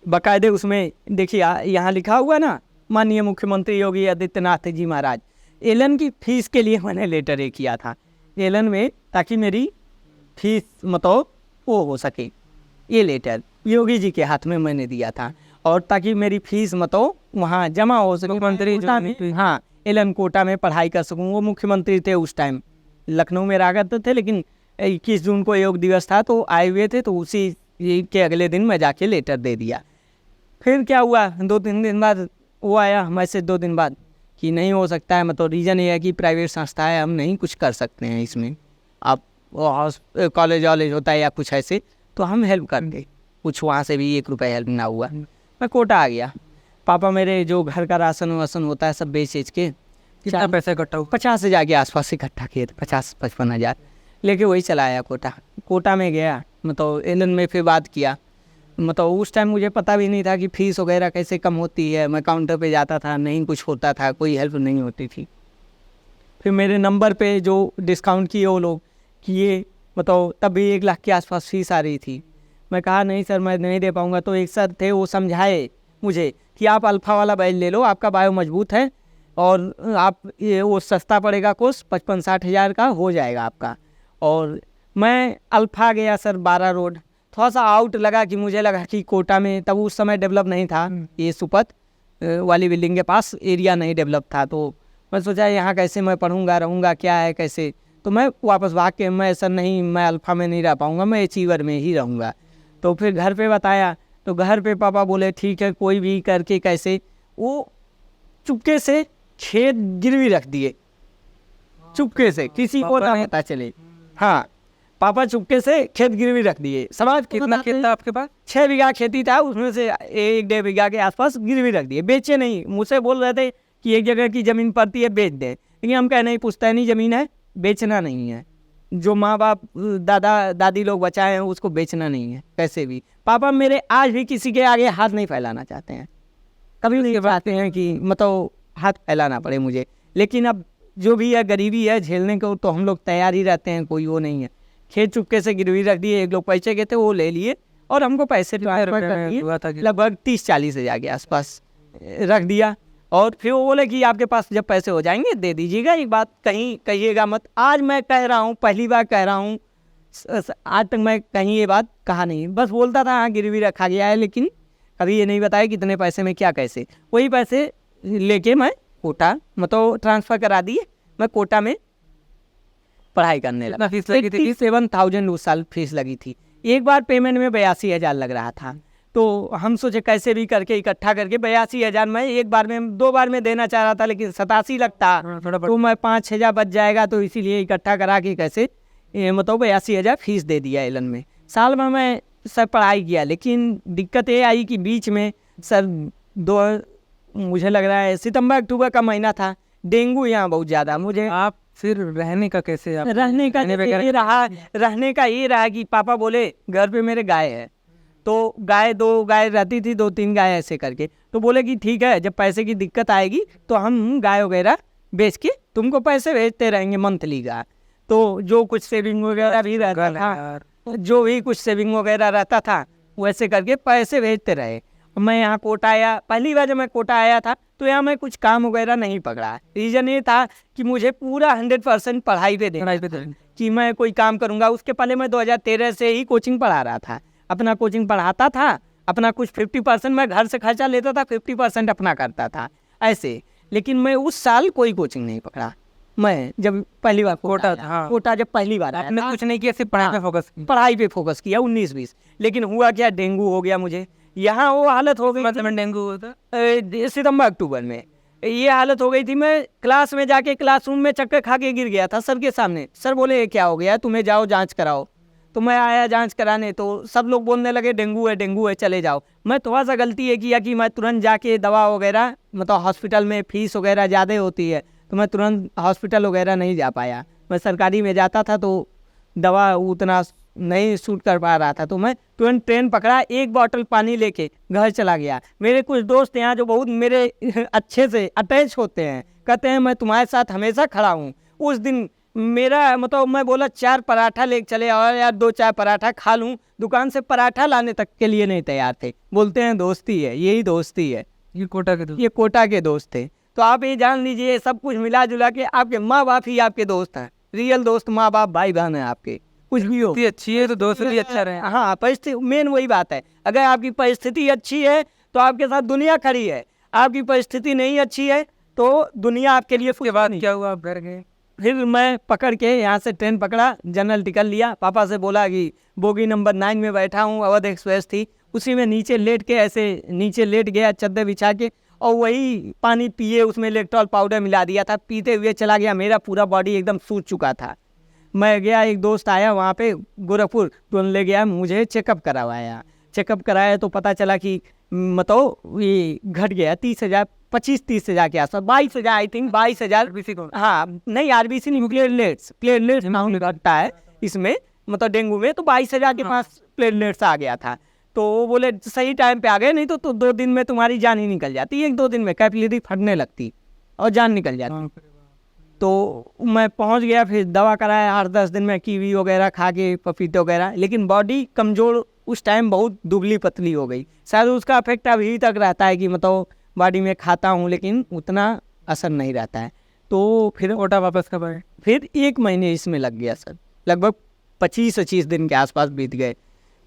बाकायदे। उसमें देखिए यहाँ लिखा हुआ ना, माननीय मुख्यमंत्री योगी आदित्यनाथ जी महाराज, एलन की फीस के लिए मैंने लेटर ये किया था एलन में, ताकि मेरी फीस मतलब वो हो सके। ये लेटर योगी जी के हाथ में मैंने दिया था, और ताकि मेरी फीस मतलब वहाँ जमा हो सके, मुख्यमंत्री हाँ एलन कोटा में पढ़ाई कर सकूँ। वो मुख्यमंत्री थे उस टाइम, लखनऊ में रहा करते थे, लेकिन 21 जून को योग दिवस था तो आए हुए थे, तो उसी के अगले दिन मैं जाके लेटर दे दिया। फिर क्या हुआ, 2-3 दिन बाद वो आया मैसेज, 2 दिन बाद, कि नहीं हो सकता है, मतलब रीज़न ये है कि प्राइवेट संस्था है, हम नहीं कुछ कर सकते हैं इसमें, आप कॉलेज वॉलेज होता है या कुछ ऐसे तो हम हेल्प करते। कुछ वहाँ से भी 1 रुपये हेल्प ना हुआ। मैं कोटा आ गया। पापा मेरे जो घर का राशन वासन होता है सब बेच के, कितना पैसा इकट्ठा हुआ? 50,000 के आसपास इकट्ठा किए थे, 50-55 हज़ार लेके वही चला आया कोटा। कोटा में गया, मतलब एलन में फिर बात किया, मतलब उस टाइम मुझे पता भी नहीं था कि फ़ीस वगैरह कैसे कम होती है। मैं काउंटर पे जाता था, नहीं कुछ होता था, कोई हेल्प नहीं होती थी। फिर मेरे नंबर पे जो डिस्काउंट किए वो लोग किए, मतलब तब भी 1 लाख के आसपास फीस आ रही थी। मैं कहा नहीं सर मैं नहीं दे पाऊँगा। तो एक सर थे वो समझाए मुझे कि आप अल्फ़ा वाला बैच ले लो, आपका बायो मजबूत है, और आप ये वो सस्ता पड़ेगा कोर्स, 55-60 हज़ार का हो जाएगा आपका। और मैं अल्फ़ा गया सर, 12 रोड, थोड़ा सा आउट लगा कि मुझे लगा कि कोटा में तब उस समय डेवलप नहीं था, ये सुपत वाली बिल्डिंग के पास एरिया नहीं डेवलप था। तो मैं सोचा यहाँ कैसे मैं पढ़ूँगा रहूँगा क्या है कैसे, तो मैं वापस भाग के, मैं सर नहीं मैं अल्फ़ा में नहीं रह पाऊँगा, मैं अचीवर में ही रहूँगा। तो फिर घर पे बताया, तो घर पे पापा बोले ठीक है कोई भी करके कैसे, वो चुपके से खेत गिरवी रख दिए, चुपके से, किसी को ना पता चले। हाँ पापा चुपके से खेत गिरवी रख दिए। समाज कितना खेत था आपके पास? 6 बीघा खेती था, उसमें से 1-1.5 बीघा के आसपास गिरवी रख दिए। बेचे नहीं, मुझसे बोल रहे थे कि एक जगह की ज़मीन पड़ती है बेच दें, लेकिन हम कह नहीं, पुश्तैनी ज़मीन है, बेचना नहीं है। जो माँ बाप दादा दादी लोग बचाए हैं उसको बेचना नहीं है कैसे भी। पापा मेरे आज भी किसी के आगे हाथ नहीं फैलाना चाहते हैं, कभी नहीं चाहते हैं कि मतलब हाथ फैलाना पड़े मुझे। लेकिन अब जो भी है गरीबी है झेलने को तो हम लोग तैयार ही रहते हैं, कोई वो नहीं है। खेत चुपके से गिरवी रख दिए, एक लोग पैसे के थे वो ले लिए, और हमको पैसे ट्रांसफर कर दिए, लगभग 30-40 हज़ार के आसपास रख दिया। और फिर वो बोले कि आपके पास जब पैसे हो जाएंगे दे दीजिएगा, एक बात कहीं कहिएगा मत। आज मैं कह रहा हूँ, पहली बार कह रहा हूँ, आज तक मैं कहीं ये बात कहा नहीं, बस बोलता था हाँ गिरवी रखा गया है, लेकिन कभी ये नहीं बताया कितने पैसे में क्या कैसे। वही पैसे लेके मैं कोटा मतलब ट्रांसफ़र करा दिए, मैं कोटा में पढ़ाई करने लगा। फीस लगी थी? 87,000 उस साल फीस लगी थी। एक बार पेमेंट में 82,000 लग रहा था, तो हम सोचे कैसे भी करके इकट्ठा करके 82,000 मैं एक बार में 2 बार में देना चाह रहा था, लेकिन 87 लगता तो मैं 5,000 बच जाएगा, तो इसीलिए इकट्ठा करा के कैसे मतलब 82,000 फीस दे दिया एलन में। साल में मैं सर पढ़ाई किया, लेकिन दिक्कत ये आई कि बीच में सर मुझे लग रहा है सितंबर-अक्टूबर का महीना था, डेंगू यहाँ बहुत ज़्यादा। मुझे आप फिर रहने का कैसे? आप रहने का ये रहा कि पापा बोले घर पे मेरे गाय है, तो 2 गाय रहती थी, 2-3 गाय ऐसे करके, तो बोले कि ठीक है जब पैसे की दिक्कत आएगी तो हम गाय वगैरह बेच के तुमको पैसे भेजते रहेंगे मंथली का। तो जो कुछ सेविंग वगैरह भी रहता था, जो भी कुछ सेविंग वगैरह रहता था वैसे करके पैसे भेजते रहे। मैं यहाँ कोटा आया, पहली बार जब मैं कोटा आया था तो यहाँ मैं कुछ काम वगैरह नहीं पकड़ा। रीज़न ये था कि मुझे पूरा 100% पढ़ाई पे देना कि मैं कोई काम करूँगा। उसके पहले मैं 2013 से ही कोचिंग पढ़ा रहा था, अपना कोचिंग पढ़ाता था, अपना कुछ 50% मैं घर से खर्चा लेता था, 50% अपना करता था ऐसे। लेकिन मैं उस साल कोई कोचिंग नहीं पकड़ा। मैं जब पहली बार कोटा आया, था, हाँ। कोटा जब पहली बार आया आपने था, कुछ नहीं किया, सिर्फ पढ़ाई पे फोकस किया। पढ़ाई पे फोकस किया 19-20। लेकिन हुआ क्या, डेंगू हो गया मुझे। यहाँ वो हालत हो गई मतलब में डेंगू हुआ था? सितंबर अक्टूबर में ये हालत हो गई थी। मैं क्लास में जाके क्लासरूम में चक्कर खा के गिर गया था सर के सामने। सर बोले ये क्या हो गया, तुम्हें जाओ जांच कराओ। तो मैं आया जांच कराने, तो सब लोग बोलने लगे डेंगू है चले जाओ। मैं थोड़ा सा गलती ये किया कि मैं तुरंत जाके दवा वगैरह, मतलब हॉस्पिटल में फीस वगैरह ज़्यादा होती है तो मैं तुरंत हॉस्पिटल वगैरह नहीं जा पाया। मैं सरकारी में जाता था तो दवा उतना नहीं सूट कर पा रहा था, तो मैं तुरंत ट्रेन पकड़ा, एक बॉटल पानी लेके घर चला गया। मेरे कुछ दोस्त यहाँ जो बहुत मेरे अच्छे से अटैच होते हैं, कहते हैं मैं तुम्हारे साथ हमेशा खड़ा हूँ। उस दिन मेरा मतलब मैं बोला 4 पराठा ले चले और यार 2-4 पराठा खा लूँ, दुकान से पराठा लाने तक के लिए नहीं तैयार थे। बोलते हैं दोस्ती है, यही दोस्ती है। ये कोटा के दोस्त? ये कोटा के दोस्त थे। तो आप ये जान लीजिए सब कुछ मिला जुला के आपके माँ बाप ही आपके दोस्त हैं। रियल दोस्त माँ बाप भाई बहन है आपके, कुछ भी हो। इतनी अच्छी है तो दोस्त भी अच्छा रहे। हाँ, परिस्थिति मेन वही बात है। अगर आपकी परिस्थिति अच्छी है तो आपके साथ दुनिया खड़ी है, आपकी परिस्थिति नहीं अच्छी है तो दुनिया आपके लिए। उसके बाद क्या हुआ, आप घर गए? फिर मैं पकड़ के यहाँ से ट्रेन पकड़ा, जनरल टिकट लिया, पापा से बोला कि बोगी नंबर 9 में बैठा हूँ, अवध एक्सप्रेस थी, उसी में नीचे लेट के ऐसे नीचे लेट गया चद्दर बिछा के, और वही पानी पिए, उसमें इलेक्ट्रॉल पाउडर मिला दिया था, पीते हुए चला गया। मेरा पूरा बॉडी एकदम सूज चुका था। मैं गया, एक दोस्त आया वहाँ पे गोरखपुर, तो ले गया मुझे चेकअप करवाया। चेकअप कराया तो पता चला कि मतलब ये घट गया 30,000, 25-30,000 के आसपास, 22,000 आई थिंक, 22,000। हाँ नहीं, आरबीसी नहीं, प्लेटलेट्स काउंट घटता है इसमें, मतलब डेंगू में। तो 22,000 के पास प्लेटलेट्स आ गया था। तो वो बोले सही टाइम पे आ गए, नहीं तो 2 दिन में तुम्हारी जान ही निकल जाती, 1-2 दिन में कैपिलरी फटने लगती और जान निकल जाती। तो मैं पहुंच गया, फिर दवा कराया 8-10 दिन में, कीवी वगैरह खा के, पपीते वगैरह। लेकिन बॉडी कमज़ोर उस टाइम बहुत दुबली पतली हो गई। शायद उसका इफेक्ट अभी तक रहता है कि मतलब बॉडी में खाता हूँ लेकिन उतना असर नहीं रहता है। तो फिर कोटा वापस कब आए? फिर 1 महीने इसमें लग गया सर, लगभग 25-25 दिन के आसपास बीत गए।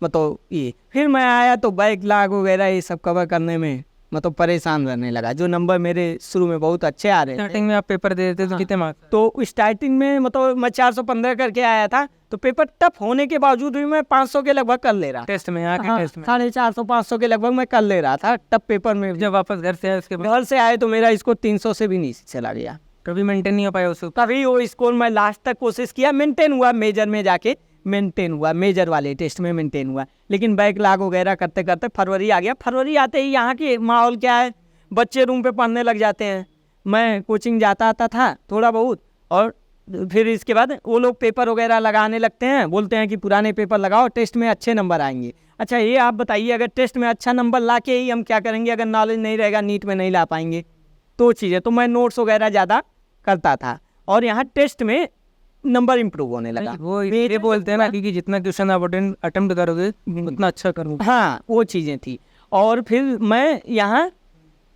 मतलब ये फिर मैं आया तो बैकलॉग वगैरह ये सब कवर करने में मतलब परेशान रहने लगा। जो नंबर मेरे शुरू में बहुत अच्छे आ रहे थे, स्टार्टिंग में आप पेपर दे देते तो कितने मार्क्स? तो स्टार्टिंग में मतलब मैं 415 करके आया था, तो पेपर टफ होने के बावजूद भी मैं 500 के लगभग कर ले रहा था। टेस्ट में, यहाँ के हाँ, टेस्ट में 450-500 के लगभग मैं कर ले रहा था टफ पेपर में। जब वापस घर से आए उसके बाद घर से आए तो मेरा स्कोर 300 से भी नीचे चला गया। कभी मेंटेन नहीं हो पाया उसको? तभी वो स्कोर मैं लास्ट तक कोशिश किया, मेंटेन हुआ, मेजर में जाके मेंटेन हुआ, मेजर वाले टेस्ट में मेंटेन हुआ। लेकिन बैकलॉग वगैरह करते करते फरवरी आ गया। फरवरी आते ही यहाँ के माहौल क्या है, बच्चे रूम पे पढ़ने लग जाते हैं। मैं कोचिंग जाता आता था थोड़ा बहुत, और फिर इसके बाद वो लोग पेपर वगैरह लगाने लगते हैं, बोलते हैं कि पुराने पेपर लगाओ, टेस्ट में अच्छे नंबर आएंगे। अच्छा ये आप बताइए, अगर टेस्ट में अच्छा नंबर ला के ही हम क्या करेंगे, अगर नॉलेज नहीं रहेगा नीट में नहीं ला पाएंगे तो चीज़ें। तो मैं नोट्स वगैरह ज़्यादा करता था और यहाँ टेस्ट में नंबर इम्प्रूव होने लगा। वो ये बोलते हैं ना कि जितना क्वेश्चन आप अटेम्प्ट करोगे उतना अच्छा करोगे। हाँ वो चीज़ें थी। और फिर मैं यहाँ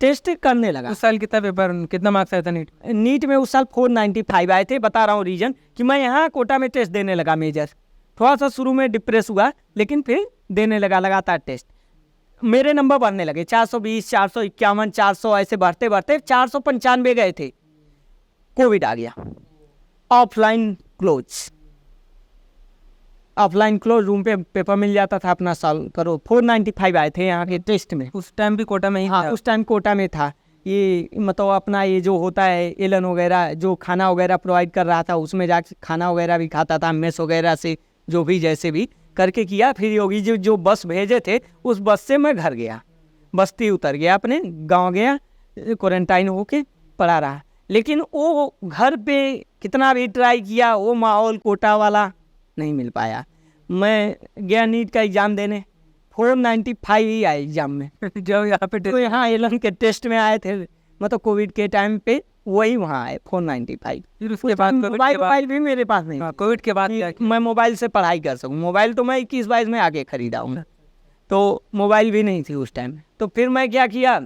टेस्ट करने लगा। उस साल कितना मार्क्स आया था नीट? नीट में उस साल 495 आए थे। बता रहा हूँ रीजन कि मैं यहाँ कोटा में टेस्ट देने लगा मेजर। थोड़ा सा शुरू में डिप्रेस हुआ लेकिन फिर देने लगा लगातार टेस्ट। मेरे नंबर बढ़ने लगे, 420, 451, 400 ऐसे बढ़ते बढ़ते 495 गए थे। कोविड आ गया, ऑफलाइन क्लोज रूम पे पेपर मिल जाता था, अपना सॉल्व करो। 495 आए थे यहाँ के टेस्ट में। उस टाइम भी कोटा में ही हाँ था? उस टाइम कोटा में था। ये मतलब अपना ये जो होता है एलन वगैरह जो खाना वगैरह प्रोवाइड कर रहा था, उसमें जाके खाना वगैरह भी खाता था, मेस वगैरह से जो भी जैसे भी करके किया। फिर योगी जी जो बस भेजे थे उस बस से मैं घर गया, बस्ती उतर गया, अपने गाँव गया, क्वारंटाइन होके पड़ा रहा। लेकिन वो घर पे कितना भी ट्राई किया वो माहौल कोटा वाला नहीं मिल पाया। मैं गया नीट का एग्ज़ाम देने, 495 ही आए एग्ज़ाम में। जब यहाँ पे तो यहाँ एलन के टेस्ट में आए थे, मतलब कोविड के टाइम पे वही वहाँ आए 495। फिर उसके बाद मोबाइल भी मेरे पास नहीं। कोविड के बाद क्या मैं मोबाइल से पढ़ाई कर सकूँ। मोबाइल तो मैं 21-22 में आगे खरीदा हूँ, तो मोबाइल भी नहीं थी उस टाइम। तो फिर मैं क्या किया,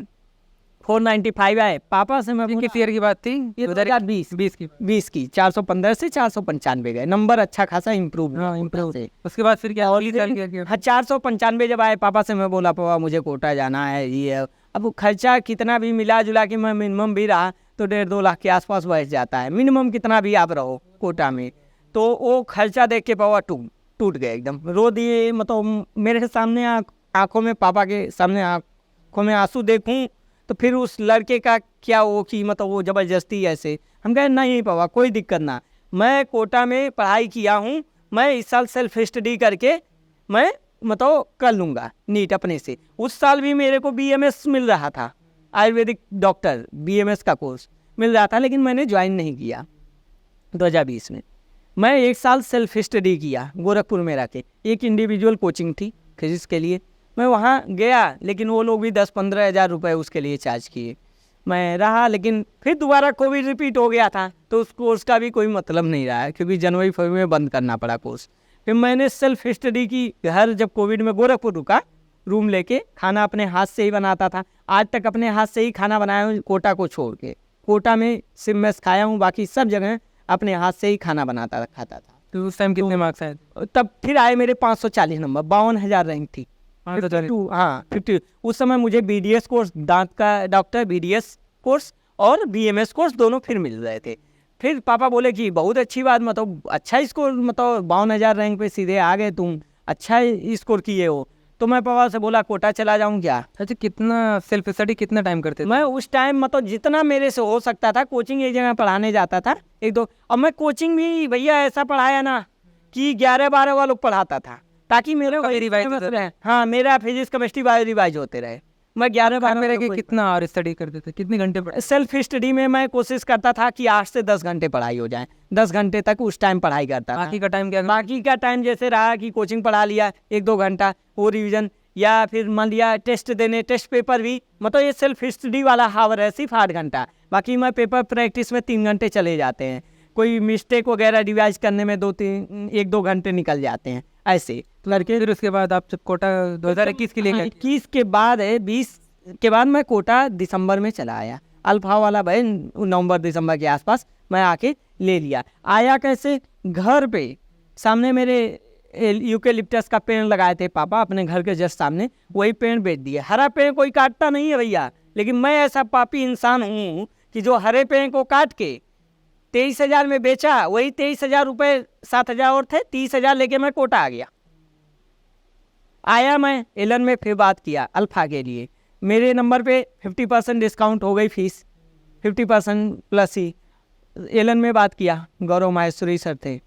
495 आए। पापा से मैं किस ईयर की बात थी? ये 2020 की 415 से 495 गए। नंबर अच्छा खासा इम्प्रूव। हाँ इम्प्रूव से। उसके बाद फिर क्या किया? हाँ 495 जब आए, पापा से मैं बोला पापा मुझे कोटा जाना है, ये है। अब खर्चा कितना भी मिला जुला के मैं मिनिमम भी रहा तो 1.5-2 लाख के आसपास बैठ जाता है मिनिमम, कितना भी आप रहो कोटा में। तो वो खर्चा देख के पापा टूट गए एकदम, रो दिए। मतलब मेरे सामने आंखों में, पापा के सामने आंखों में आंसू देखूं तो फिर उस लड़के का क्या वो कि मतलब वो ज़बरदस्ती ऐसे। हम कहे नहीं पापा कोई दिक्कत ना, मैं कोटा में पढ़ाई किया हूँ, मैं इस साल सेल्फ स्टडी करके मैं मतलब कर लूँगा नीट अपने से। उस साल भी मेरे को BMS मिल रहा था, आयुर्वेदिक डॉक्टर BMS का कोर्स मिल रहा था, लेकिन मैंने ज्वाइन नहीं किया 2020 में। मैं 1 साल सेल्फ स्टडी किया गोरखपुर में रह के, एक इंडिविजुअल कोचिंग थी फिजिक्स के लिए, मैं वहाँ गया, लेकिन वो लोग भी 10-15 हज़ार रुपये उसके लिए चार्ज किए। मैं रहा, लेकिन फिर दोबारा कोविड रिपीट हो गया था, तो उस कोर्स का भी कोई मतलब नहीं रहा है, क्योंकि जनवरी-फरवरी में बंद करना पड़ा कोर्स। फिर मैंने सेल्फ स्टडी की घर, जब कोविड में गोरखपुर रुका, रूम लेके खाना अपने हाथ से ही बनाता था। आज तक अपने हाथ से ही खाना बनाया हूँ कोटा को छोड़ के। कोटा में सिर्फ मेस खाया हूँ, बाकी सब जगह अपने हाथ से ही खाना बनाता खाता था। तो उस टाइम कितने मार्क्स आए थे? तब फिर आए मेरे 540 नंबर, 52,000 रैंक थी। 540? हाँ 50। उस समय मुझे BDS कोर्स, दांत का डॉक्टर BDS कोर्स और BMS कोर्स दोनों फिर मिल रहे थे। फिर पापा बोले कि बहुत अच्छी बात, मतलब अच्छा स्कोर, मतलब 52,000 रैंक पे सीधे आ गए तुम, अच्छा स्कोर किए हो। तो मैं पापा से बोला कोटा चला जाऊँ क्या। अच्छा, कितना सेल्फ स्टडी कितना टाइम करते थे? मैं उस टाइम मतलब जितना मेरे से हो सकता था, कोचिंग एक जगह पढ़ाने जाता था 1-2। अब मैं कोचिंग भी भैया ऐसा पढ़ाया ना कि 11-12 वालों को पढ़ाता था, ताकि मेरे कभी रिवाइज रहे। हाँ, मेरा फिजिक्स केमिस्ट्री बायो रिवाइज होते रहे। मैं 11-12 मेरे के कितना और स्टडी करते थे, कितने घंटे पढ़े? सेल्फ स्टडी में मैं कोशिश करता था कि 8 से 10 घंटे पढ़ाई हो जाए, 10 घंटे तक उस टाइम पढ़ाई करता था। बाकी का टाइम क्या? बाकी का टाइम जैसे रहा कि कोचिंग पढ़ा लिया 1-2 घंटा, वो रिवीजन, या फिर मान लिया टेस्ट देने, टेस्ट पेपर भी, मतलब ये सेल्फ स्टडी वाला हावर है सिर्फ 8 घंटा। बाकी मैं पेपर प्रैक्टिस में 3 घंटे चले जाते हैं, कोई मिस्टेक वगैरह रिवाइज करने में 1-2 घंटे निकल जाते हैं ऐसे लड़के। फिर उसके बाद आप जब कोटा 2021 के लिए हाँ, क्या? 21 के बाद है, 20 के बाद मैं कोटा दिसंबर में चला आया। अल्फा वाला भाई नवंबर-दिसंबर के आसपास मैं आके ले लिया। आया कैसे, घर पे सामने मेरे यूकेलिप्टस का पेड़ लगाए थे पापा अपने घर के जस्ट सामने, वही पेड़ बेच दिए। हरा पेड़ कोई काटता नहीं है भैया, लेकिन मैं ऐसा पापी इंसान हूँ कि जो हरे पेड़ को काट के 23,000 में बेचा, वही 23,000 रुपये, 7,000 और थे, 30,000 लेके मैं कोटा आ गया। आया मैं एलन में, फिर बात किया अल्फा के लिए, मेरे नंबर पे 50% डिस्काउंट हो गई फीस, 50% प्लस ही। एलन में बात किया, गौरव माहेश्वरी सर थे,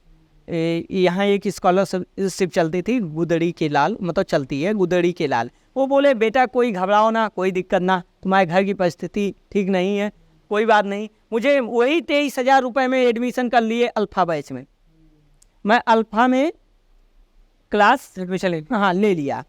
यहाँ एक स्कॉलरशिप चलती थी गुदड़ी के लाल, मतलब चलती है गुदड़ी के लाल। वो बोले बेटा कोई घबराओ ना, कोई दिक्कत ना, तुम्हारे घर की परिस्थिति ठीक नहीं है, कोई बात नहीं। मुझे वही 23,000 रुपये में एडमिशन कर लिए अल्फ़ा बैच में। मैं अल्फ़ा में क्लास एडमिशन हाँ ले लिया,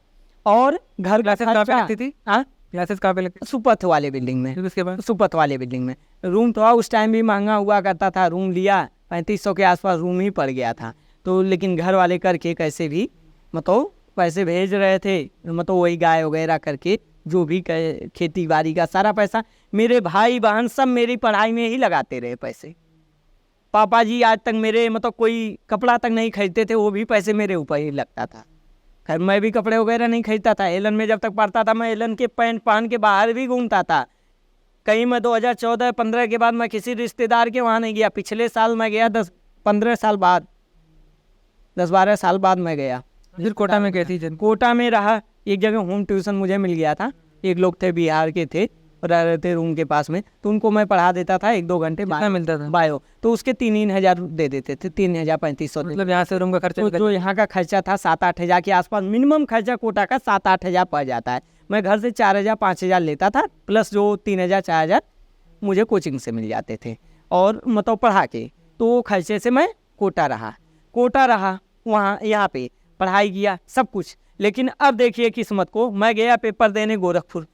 और घर क्लासेस कहाँ पे लगती थी? हाँ क्लासेस कहाँ पे लगती? सुपथ वाले बिल्डिंग में। फिर उसके बाद? सुपथ वाले बिल्डिंग में रूम तो उस टाइम भी महंगा हुआ करता था, रूम लिया 3500 के आसपास रूम ही पड़ गया था। तो लेकिन घर वाले करके कैसे भी मतलब पैसे भेज रहे थे, मतलब वही गाय वगैरह करके जो भी खेती बाड़ी का सारा पैसा मेरे भाई बहन सब मेरी पढ़ाई में ही लगाते रहे पैसे। पापा जी आज तक मेरे मतलब कोई कपड़ा तक नहीं खरीदते थे, वो भी पैसे मेरे ऊपर ही लगता था। खैर मैं भी कपड़े वगैरह नहीं खरीदता था। एलन में जब तक पढ़ता था मैं एलन के पैंट पहन के बाहर भी घूमता था। कहीं मैं 2014-15 के बाद मैं किसी रिश्तेदार के वहाँ नहीं गया। पिछले साल मैं गया 10-15 साल बाद, 10-12 साल बाद मैं गया। फिर कोटा में कैसी जन? कोटा में रहा, एक जगह होम ट्यूशन मुझे मिल गया था, एक लोग थे बिहार के थे, रह रहे थे रूम के पास में, तो उनको मैं पढ़ा देता था 1-2 घंटे। कितना मिलता था? बायो तो उसके 3-3 हज़ार दे देते थे, 3,000-3,500। मतलब यहाँ से रूम का खर्चा तो जो यहाँ का खर्चा था 7-8 हज़ार के आसपास, मिनिमम खर्चा कोटा का 7-8 हज़ार पड़ जाता है। मैं घर से 4,000-5,000 लेता था, प्लस जो 3,000-4,000 मुझे कोचिंग से मिल जाते थे, और मतलब पढ़ा के, तो वो खर्चे से मैं कोटा रहा वहाँ यहाँ पे पढ़ाई किया सब कुछ। लेकिन अब देखिए किस्मत को, मैं गया पेपर देने गोरखपुर,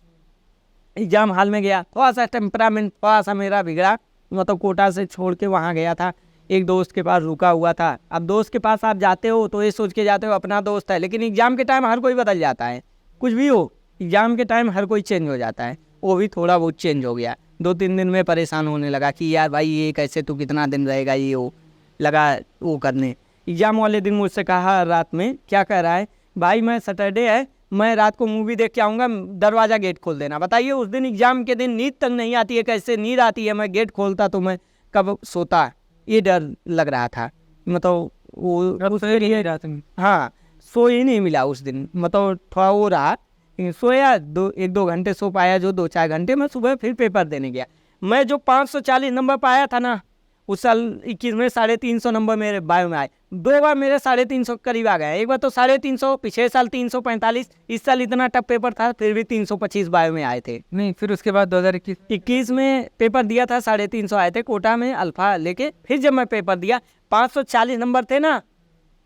एग्ज़ाम हॉल में गया, थोड़ा सा टेम्परामेंट थोड़ा सा मेरा बिगड़ा, मतलब कोटा से छोड़ के वहाँ गया था, एक दोस्त के पास रुका हुआ था। अब दोस्त के पास आप जाते हो तो ये सोच के जाते हो अपना दोस्त है, लेकिन एग्ज़ाम के टाइम हर कोई बदल जाता है, कुछ भी हो एग्ज़ाम के टाइम हर कोई चेंज हो जाता है। वो भी थोड़ा बहुत चेंज हो गया, 2-3 दिन में परेशान होने लगा कि यार भाई ये कैसे, तू कितना दिन रहेगा, ये वो लगा वो करने। एग्ज़ाम वाले दिन मुझसे कहा रात में, क्या कह रहा है भाई, मैं सैटरडे है मैं रात को मूवी देख के आऊँगा, दरवाज़ा गेट खोल देना। बताइए उस दिन एग्ज़ाम के दिन नींद तक नहीं आती है, कैसे नींद आती है। मैं गेट खोलता तो मैं कब सोता, ये डर लग रहा था। मतलब वो उसके लिए रात में हाँ, सो ही नहीं मिला उस दिन। मतलब थोड़ा वो रहा, सोया 1-2 घंटे सो पाया, जो 2-4 घंटे। मैं सुबह फिर पेपर देने गया। मैं जो 540 नंबर पाया था ना उस साल 21 में, 350 नंबर मेरे बायो में आए। 2 बार मेरे 350 करीब आ गए। एक बार तो 350, पिछले साल 345, इस साल इतना टफ पेपर था फिर भी 325 बायो में आए थे। नहीं, फिर उसके बाद 2021 में पेपर दिया था, 350 आए थे कोटा में अल्फा लेके। फिर जब मैं पेपर दिया 540 नंबर थे ना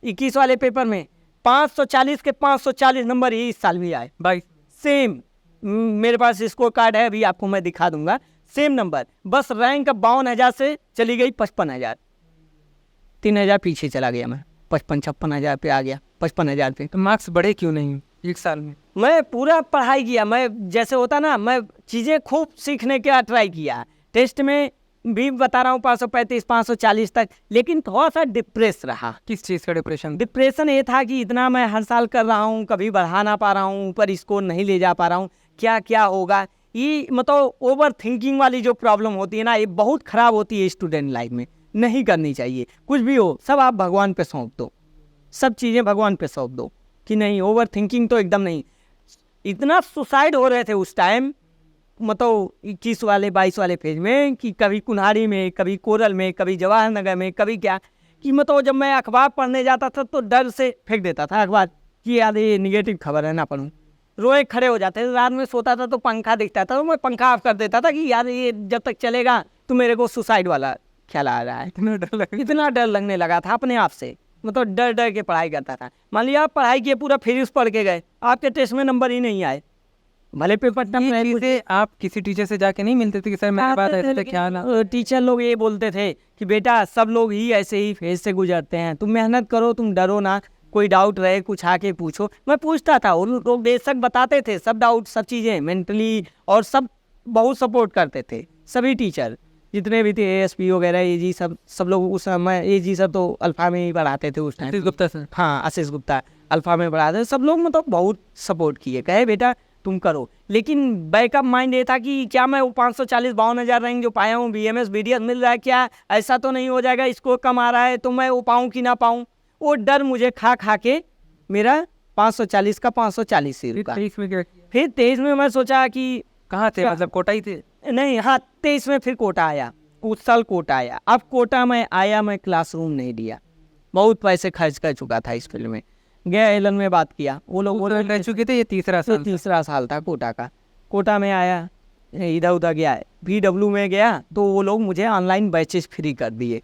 21 वाले पेपर में, 540 के 540 नंबर ही इस साल भी आए। 22 सेम मेरे पास स्कोर कार्ड है, अभी आपको मैं दिखा दूंगा। सेम नंबर, बस रैंक 52,000 से चली गई 55,000। 3,000 पीछे चला गया मैं, 55-56,000 पे आ गया, 55,000 पे। तो मार्क्स बढ़े क्यों नहीं एक साल में? मैं पूरा पढ़ाई किया, मैं जैसे होता ना, मैं चीज़ें खूब सीखने का ट्राई किया। टेस्ट में भी बता रहा हूँ 535 540 तक, लेकिन थोड़ा सा डिप्रेस रहा। किस चीज़ का डिप्रेशन? डिप्रेशन ये था कि इतना मैं हर साल कर रहा हूँ, कभी बढ़ा ना पा रहा हूँ, ऊपर स्कोर नहीं ले जा पा रहा हूँ, क्या क्या होगा। ये मतलब ओवर थिंकिंग वाली जो प्रॉब्लम होती है ना, ये बहुत ख़राब होती है स्टूडेंट लाइफ में, नहीं करनी चाहिए। कुछ भी हो सब आप भगवान पे सौंप दो, सब चीज़ें भगवान पे सौंप दो कि नहीं, ओवर थिंकिंग तो एकदम नहीं। इतना सुसाइड हो रहे थे उस टाइम, मतलब 21 वाले 22 वाले फेज में, कि कभी कुन्हारी में, कभी कोरल में, कभी जवाहर नगर में, कभी क्या, कि मतलब जब मैं अखबार पढ़ने जाता था तो डर से फेंक देता था अखबार कि यार ये निगेटिव खबर है ना पढ़ूँ। रोए खड़े हो जाते थे। रात में सोता था तो पंखा दिखता था तो मैं पंखा ऑफ कर देता था कि यार ये जब तक चलेगा तो मेरे को सुसाइड वाला ख्याल आ रहा है। इतना डर लगने लगा था अपने आप से, मतलब डर डर के पढ़ाई करता था। मान लिया आप पढ़ाई किए, पूरा फिजिक्स पढ़ के गए, आपके टेस्ट में नंबर ही नहीं आए, भले पेपर टफ रहे। से आप किसी टीचर से जाके नहीं मिलते थे कि सर मेरे बात ऐसे ख्याल है? टीचर लोग ये बोलते थे कि बेटा सब लोग ही ऐसे ही फेज से गुजरते हैं, तुम मेहनत करो, तुम डरो ना, कोई डाउट रहे कुछ आके पूछो। मैं पूछता था, वो लोग बेशक बताते थे सब डाउट, सब चीज़ें मेंटली, और सब बहुत सपोर्ट करते थे। सभी टीचर जितने भी थे, ASP वगैरह, AG सब लोग उस समय, AG सर तो अल्फा में ही पढ़ाते थे उस टाइम। आशीष गुप्ता सर? हाँ, आशीष गुप्ता अल्फा में पढ़ाते थे। सब लोग मतलब बहुत सपोर्ट किए, कहे बेटा तुम करो। लेकिन बैकअप माइंड ये था कि क्या मैं वो 540 52,000 रैंक जो पाया हूँ, BMS BDS मिल रहा है, क्या ऐसा तो नहीं हो जाएगा, स्कोर कम आ रहा है तो मैं वो पाऊँ कि ना पाऊँ। वो डर मुझे खा खा के मेरा 540 का 540 ही रुका। 23 में क्या किया? फिर 23 में मैं सोचा कि कहाँ थे, मतलब कोटा ही थे? नहीं, हाँ 23 में फिर कोटा आया, उस साल कोटा आया। अब कोटा में आया, मैं क्लासरूम नहीं दिया, बहुत पैसे खर्च कर चुका था इस फील्ड में। गया एलन में बात किया, वो लोग रह चुके थे, ये तीसरा साल था कोटा का। कोटा में आया, इधर उधर गया, VW में गया तो वो लोग मुझे ऑनलाइन बैचेस फ्री कर दिए,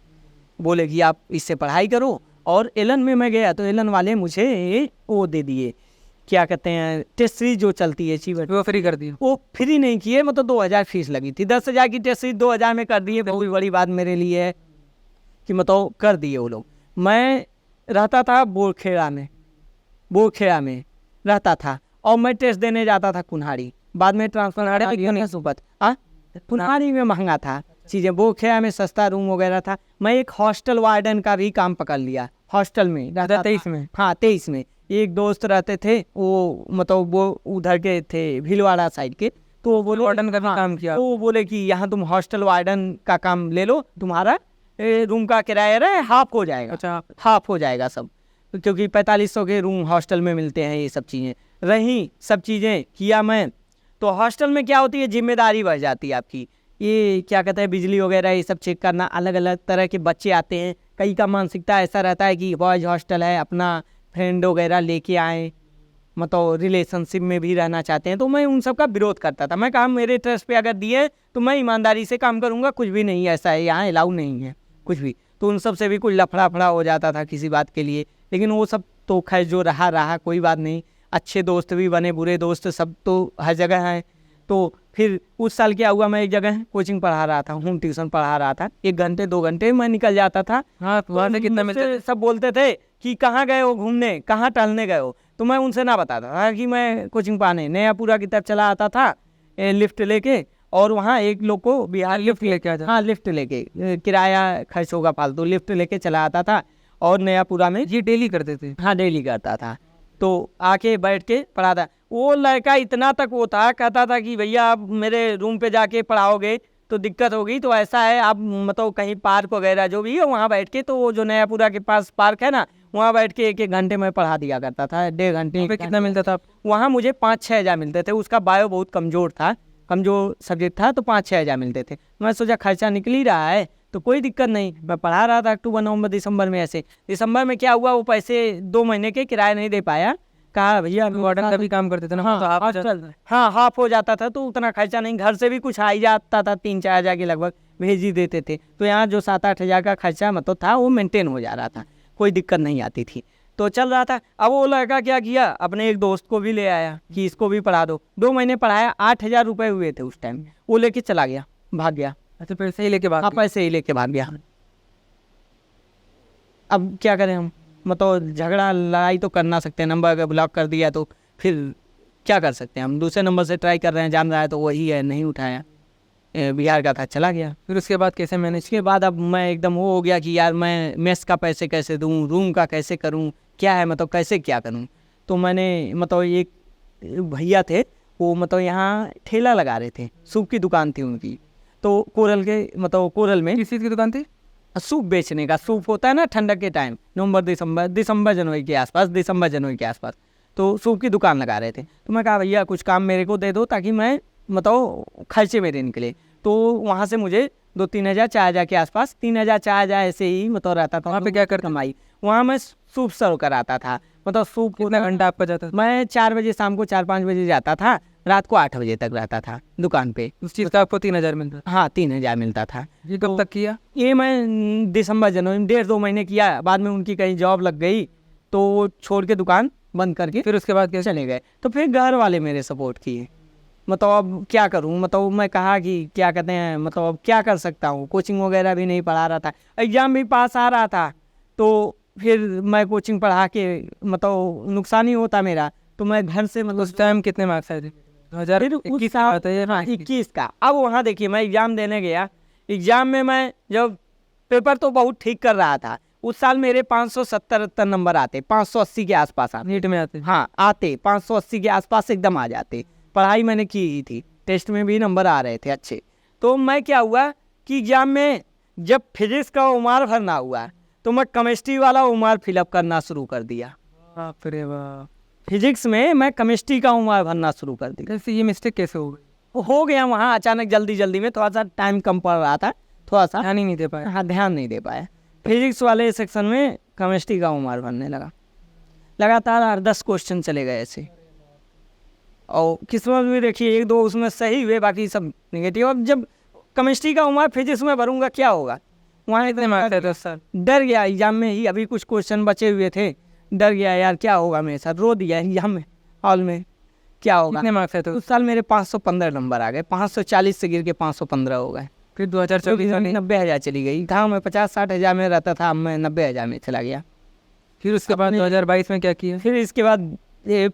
बोले कि आप इससे पढ़ाई करो। और एलन में मैं गया तो एलन वाले मुझे वो दे दिए, क्या कहते हैं, टेस्ट सीरीज जो चलती है चीवर, वो फ्री कर दिया। वो फ्री नहीं किए, मतलब 2,000 फीस लगी थी। 10,000 की टेस्ट सीरीज 2,000 में कर दिए। बहुत बड़ी बात मेरे लिए है कि मतलब कर दिए वो लोग। मैं रहता था बोरखेड़ा में रहता था, और मैं टेस्ट देने जाता था कुन्हारी, बाद में ट्रांसफर सुपत। कुन्हारी में महंगा था चीज़ें, बोरखेड़ा में सस्ता रूम वगैरह था। मैं एक हॉस्टल वार्डन का भी काम पकड़ लिया, हॉस्टल में रहता था। 23 में? हाँ 23 में। एक दोस्त रहते थे, वो मतलब वो उधर के थे भीलवाड़ा साइड के, तो वो बोले वार्डन का भी काम किया? तो वो बोले कि यहाँ तुम हॉस्टल वार्डन का काम ले लो, तुम्हारा रूम का किराया रहे हाफ हो जाएगा। अच्छा, हाफ हो जाएगा सब, क्योंकि 4500 के रूम हॉस्टल में मिलते हैं। ये सब चीज़ें रही, सब चीज़ें किया मैं। तो हॉस्टल में क्या होती है, जिम्मेदारी बढ़ जाती है आपकी। ये क्या कहते हैं, बिजली वगैरह ये सब चेक करना, अलग अलग तरह के बच्चे आते हैं। कई का मानसिकता ऐसा रहता है कि बॉयज हॉस्टल है, अपना फ्रेंड वगैरह लेके आए, मतलब रिलेशनशिप में भी रहना चाहते हैं। तो मैं उन सब का विरोध करता था। मैं कहा मेरे ट्रस्ट पे अगर दिए तो मैं ईमानदारी से काम करूँगा, कुछ भी नहीं ऐसा है यहाँ अलाउ नहीं है कुछ भी। तो उन सब से भी कुछ लफड़ा हो जाता था किसी बात के लिए, लेकिन वो सब तो खैर जो रहा कोई बात नहीं। अच्छे दोस्त भी बने, बुरे दोस्त सब तो हर जगह हैं। तो फिर उस साल क्या हुआ, मैं एक जगह कोचिंग पढ़ा रहा था, होम ट्यूशन पढ़ा रहा था। 1 घंटे 2 घंटे मैं निकल जाता था। हाँ, तो वहाँ से कितना मिलता? सब बोलते थे कि कहाँ गए हो घूमने, कहाँ टहलने गए हो, तो मैं उनसे ना बताता था कि मैं कोचिंग पढ़ाने नया पूरा की तरफ चला आता था लिफ्ट लेके। और वहाँ एक लोग को बिहार लिफ्ट लेके आता? हाँ, लिफ्ट लेके, किराया खर्च होगा फालतू, लिफ्ट लेके चला आता था। और नया पूरा में ये डेली करते थे? हाँ, डेली करता था। तो आके बैठ के पढ़ाता। वो लड़का इतना तक वो था, कहता था कि भैया आप मेरे रूम पे जाके पढ़ाओगे तो दिक्कत होगी, तो ऐसा है आप मतलब कहीं पार्क वगैरह जो भी है वहाँ बैठ के, तो वो जो नयापुरा के पास पार्क है ना, वहाँ बैठ के 1-1 घंटे में पढ़ा दिया करता था, 1.5 घंटे। वहाँ पे कितना मिलता था आपको? वहाँ मुझे 5-6 हज़ार मिलते थे। उसका बायो बहुत कमज़ोर था, कमज़ोर सब्जेक्ट था, तो 5-6 हज़ार मिलते थे। मैं सोचा खर्चा निकल ही रहा है तो कोई दिक्कत नहीं, मैं पढ़ा रहा था अक्टूबर नवंबर दिसंबर में। ऐसे दिसंबर में क्या हुआ, वो पैसे 2 महीने के किराया नहीं दे पाया, कहा भैया वार्डन का भी काम करते थे ना, हाँ तो आप हाँ हाफ हो जाता था, तो उतना खर्चा नहीं, घर से भी कुछ आ ही जाता था, 3-4 हज़ार के लगभग भेज ही देते थे। तो यहाँ जो 7-8 हज़ार का खर्चा मतलब था वो मेंटेन हो जा रहा था, कोई दिक्कत नहीं आती थी, तो चल रहा था। अब वो लड़का क्या किया, अपने एक दोस्त को भी ले आया कि इसको भी पढ़ा दो। 2 महीने पढ़ाया, 8,000 रुपये हुए थे उस टाइम। वो लेके चला गया, भाग गया। अच्छा, पैसे ही लेके हाँ भाग गए। पैसे ही लेके भाग गया। अब क्या करें हम, मतलब झगड़ा लड़ाई तो कर ना सकते, नंबर अगर ब्लॉक कर दिया तो फिर क्या कर सकते हैं हम। दूसरे नंबर से ट्राई कर रहे हैं, जान रहा है तो वही है, नहीं उठाया, बिहार का था, चला गया। फिर उसके बाद कैसे मैनेज? इसके बाद अब मैं एकदम वो हो गया कि यार मैं मेस का पैसे कैसे दूँ, रूम का कैसे करूँ, क्या है मतलब कैसे क्या करूँ। तो मैंने मतलब एक भैया थे, वो मतलब यहाँ ठेला लगा रहे थे, सूप की दुकान थी उनकी, तो कोरल के मतलब कोरल में किस चीज़ की दुकान थी? सूप बेचने का। सूप होता है ना ठंडक के टाइम, दिसंबर जनवरी के आसपास, दिसंबर जनवरी के आसपास, तो सूप की दुकान लगा रहे थे। तो मैं कहा भैया कुछ काम मेरे को दे दो ताकि मैं मतलब खर्चे मेरे निकले। तो वहाँ से मुझे 2-3 हज़ार 4 हज़ार के आसपास, 3 हज़ार 4 हज़ार ऐसे ही मतलब रहता था। वहाँ पे क्या कर कमाई, वहाँ मैं सूप सर्व कराता था, मतलब सूप कितना घंटा आपका जाता था? मैं 4 बजे शाम को 4-5 बजे जाता था, रात को 8 बजे तक रहता था दुकान पे। उस चीज़ का आपको 3,000 मिलता था? हाँ 3 हज़ार मिलता था। ये कब तक किया? ये मैं दिसंबर जनवरी में 1.5-2 महीने किया, बाद में उनकी कहीं जॉब लग गई तो वो छोड़ के दुकान बंद करके फिर उसके बाद कैसे? चले गए। तो फिर घर वाले मेरे सपोर्ट किए, मतलब अब क्या करूं, मतलब मैं कहा कि क्या कहते हैं, मतलब अब क्या कर सकता हूं, कोचिंग वगैरह भी नहीं पढ़ा रहा था, एग्ज़ाम भी पास आ रहा था, तो फिर मैं कोचिंग पढ़ा के मतलब नुकसान ही होता मेरा। तो मैं घर से मतलब उस टाइम कितने मार्क्स आए थे? 2021 की बात है ये? हाँ 21 का। अब वहाँ देखिए मैं एग्ज़ाम देने गया, एग्ज़ाम में मैं जब पेपर तो बहुत ठीक कर रहा था, उस साल मेरे 570 नंबर आते, 580 के आसपास आते। नीट में आते? हाँ आते, 580 के आसपास एकदम आ जाते। पढ़ाई मैंने की ही थी, टेस्ट में भी नंबर आ रहे थे अच्छे। तो मैं क्या हुआ कि एग्ज़ाम में जब फिजिक्स का उमार भरना हुआ तो मैं केमिस्ट्री वाला उमार फिलअप करना शुरू कर दिया। बाप रे बाप, फिजिक्स में मैं केमिस्ट्री का उमार भरना शुरू कर दिया। कैसे ये मिस्टेक कैसे हो गई? हो गया वहाँ अचानक, जल्दी जल्दी में, थोड़ा सा टाइम कम पड़ रहा था, थोड़ा सा ध्यान ही नहीं दे पाया। हाँ ध्यान नहीं दे पाया। फिजिक्स वाले सेक्शन में केमिस्ट्री का उमार भरने लगा, लगातार 8-10 क्वेश्चन चले गए ऐसे, और किस्मत भी देखिए 1-2 उसमें सही हुए, बाकी सब नेगेटिव। अब जब केमिस्ट्री का उमार फिजिक्स में भरूंगा क्या होगा, वहाँ कितने मार्क्स आए थे उस साल? डर गया एग्जाम में ही, अभी कुछ क्वेश्चन बचे हुए थे, डर गया यार क्या होगा मेरे साथ, रो दिया एग्जाम में हॉल में, क्या होगा। कितने मार्क्स आए थे? उस साल मेरे 515 नंबर आ गए, 540 से गिर के 515 हो गए। फिर 2024 में 90 हज़ार चली गई। था मैं 50-60 हज़ार में रहता था, अब मैं 90 हज़ार में चला गया। फिर उसके बाद 2022 में क्या किया? फिर इसके बाद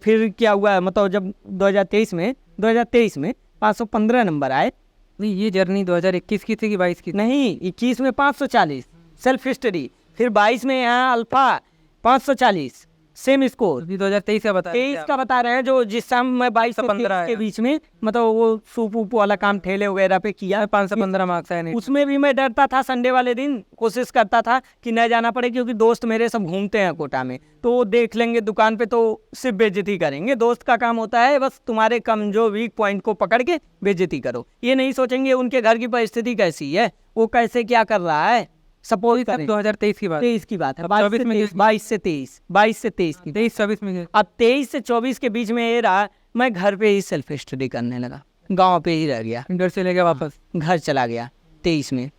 फिर क्या हुआ, मतलब जब 2023 में 515 नंबर आए। नहीं, ये जर्नी 2021 की थी कि 22 की थी? नहीं 21 में 540 सेल्फ हिस्ट्री, फिर 22 में यहाँ अल्फा 540 सेम स्कोर। अभी 2023 का बता रहे थे 23 आप। का बता रहे हैं, जो जिस शाम में 22 से 15 23 के बीच में मतलब वो सूप वूप वाला काम ठेले वगैरह पे किया। 515 मार्क्स आए नहीं? उसमें भी मैं डरता था, संडे वाले दिन कोशिश करता था कि न जाना पड़े, क्योंकि दोस्त मेरे सब घूमते हैं कोटा में, तो वो देख लेंगे दुकान पे तो सिर्फ बेइज्जती करेंगे। दोस्त का काम होता है बस तुम्हारे कमजोर वीक पॉइंट को पकड़ के बेइज्जती करो, ये नहीं सोचेंगे उनके घर की परिस्थिति कैसी है, वो कैसे क्या कर रहा है, सपोर्ट करें। 2023 की बात? 23 की बात है, अब 24 में 22 से 23 की। 23-24 में? अब 23 से 24 के बीच में ये रहा, मैं घर पे ही सेल्फ स्टडी करने लगा, गांव पे ही रह गया, घर से लेके वापस घर चला गया। 23 में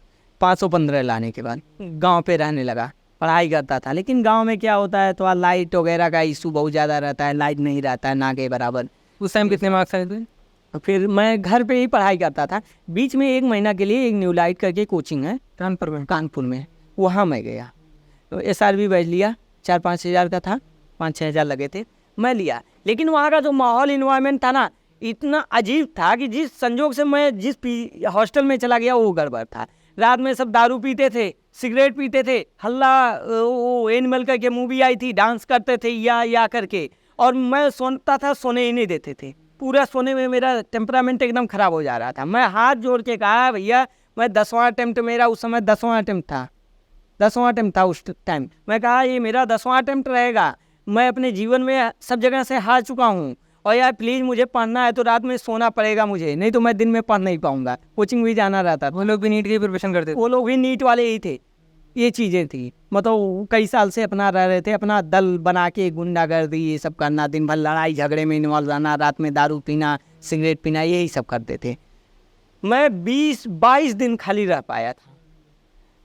515 लाने के बाद गांव पे रहने लगा, पढ़ाई करता था। लेकिन गांव में क्या होता है, तो लाइट वगैरह का इशू बहुत ज़्यादा रहता है, लाइट नहीं रहता है ना के बराबर। उस टाइम कितने मार्क्स आए थे? फिर मैं घर पे ही पढ़ाई करता था। बीच में 1 महीना के लिए एक न्यू लाइट करके कोचिंग है कानपुर में, वहाँ मैं गया, तो SRB बैच लिया, 4-5 हज़ार का था, 5-6 हज़ार लगे थे, मैं लिया। लेकिन वहाँ का जो माहौल इन्वायरमेंट था ना, इतना अजीब था कि जिस संजोग से मैं जिस हॉस्टल में चला गया वो गड़बड़ था। रात में सब दारू पीते थे, सिगरेट पीते थे, हल्ला, वो एनिमल करके मूवी आई थी, डांस करते थे या करके, और मैं सोता था, सोने ही नहीं देते थे। पूरा सोने में मेरा टेम्परामेंट एकदम ख़राब हो जा रहा था। मैं हाथ जोड़ के कहा भैया मैं 10वां अटेम्प्ट मेरा उस समय 10वां अटेम्प्ट था, 10वां अटेम्प्ट था उस टाइम। मैं कहा ये मेरा 10वां अटेम्प्ट रहेगा, मैं अपने जीवन में सब जगह से हार चुका हूँ और यार प्लीज़ मुझे पढ़ना है तो रात में सोना पड़ेगा मुझे, नहीं तो मैं दिन में पढ़ नहीं पाऊंगा। कोचिंग भी जाना रहता था। वो लोग भी नीट की प्रिपरेशन करते थे? वो लोग भी नीट वाले ही थे। ये चीज़ें थी, मतलब कई साल से अपना रह रहे थे, अपना दल बना के गुंडागर्दी ये सब करना, दिन भर लड़ाई झगड़े में इन्वॉल्व रहना, रात में दारू पीना, सिगरेट पीना, यही सब करते थे। मैं 20-22 दिन खाली रह पाया था।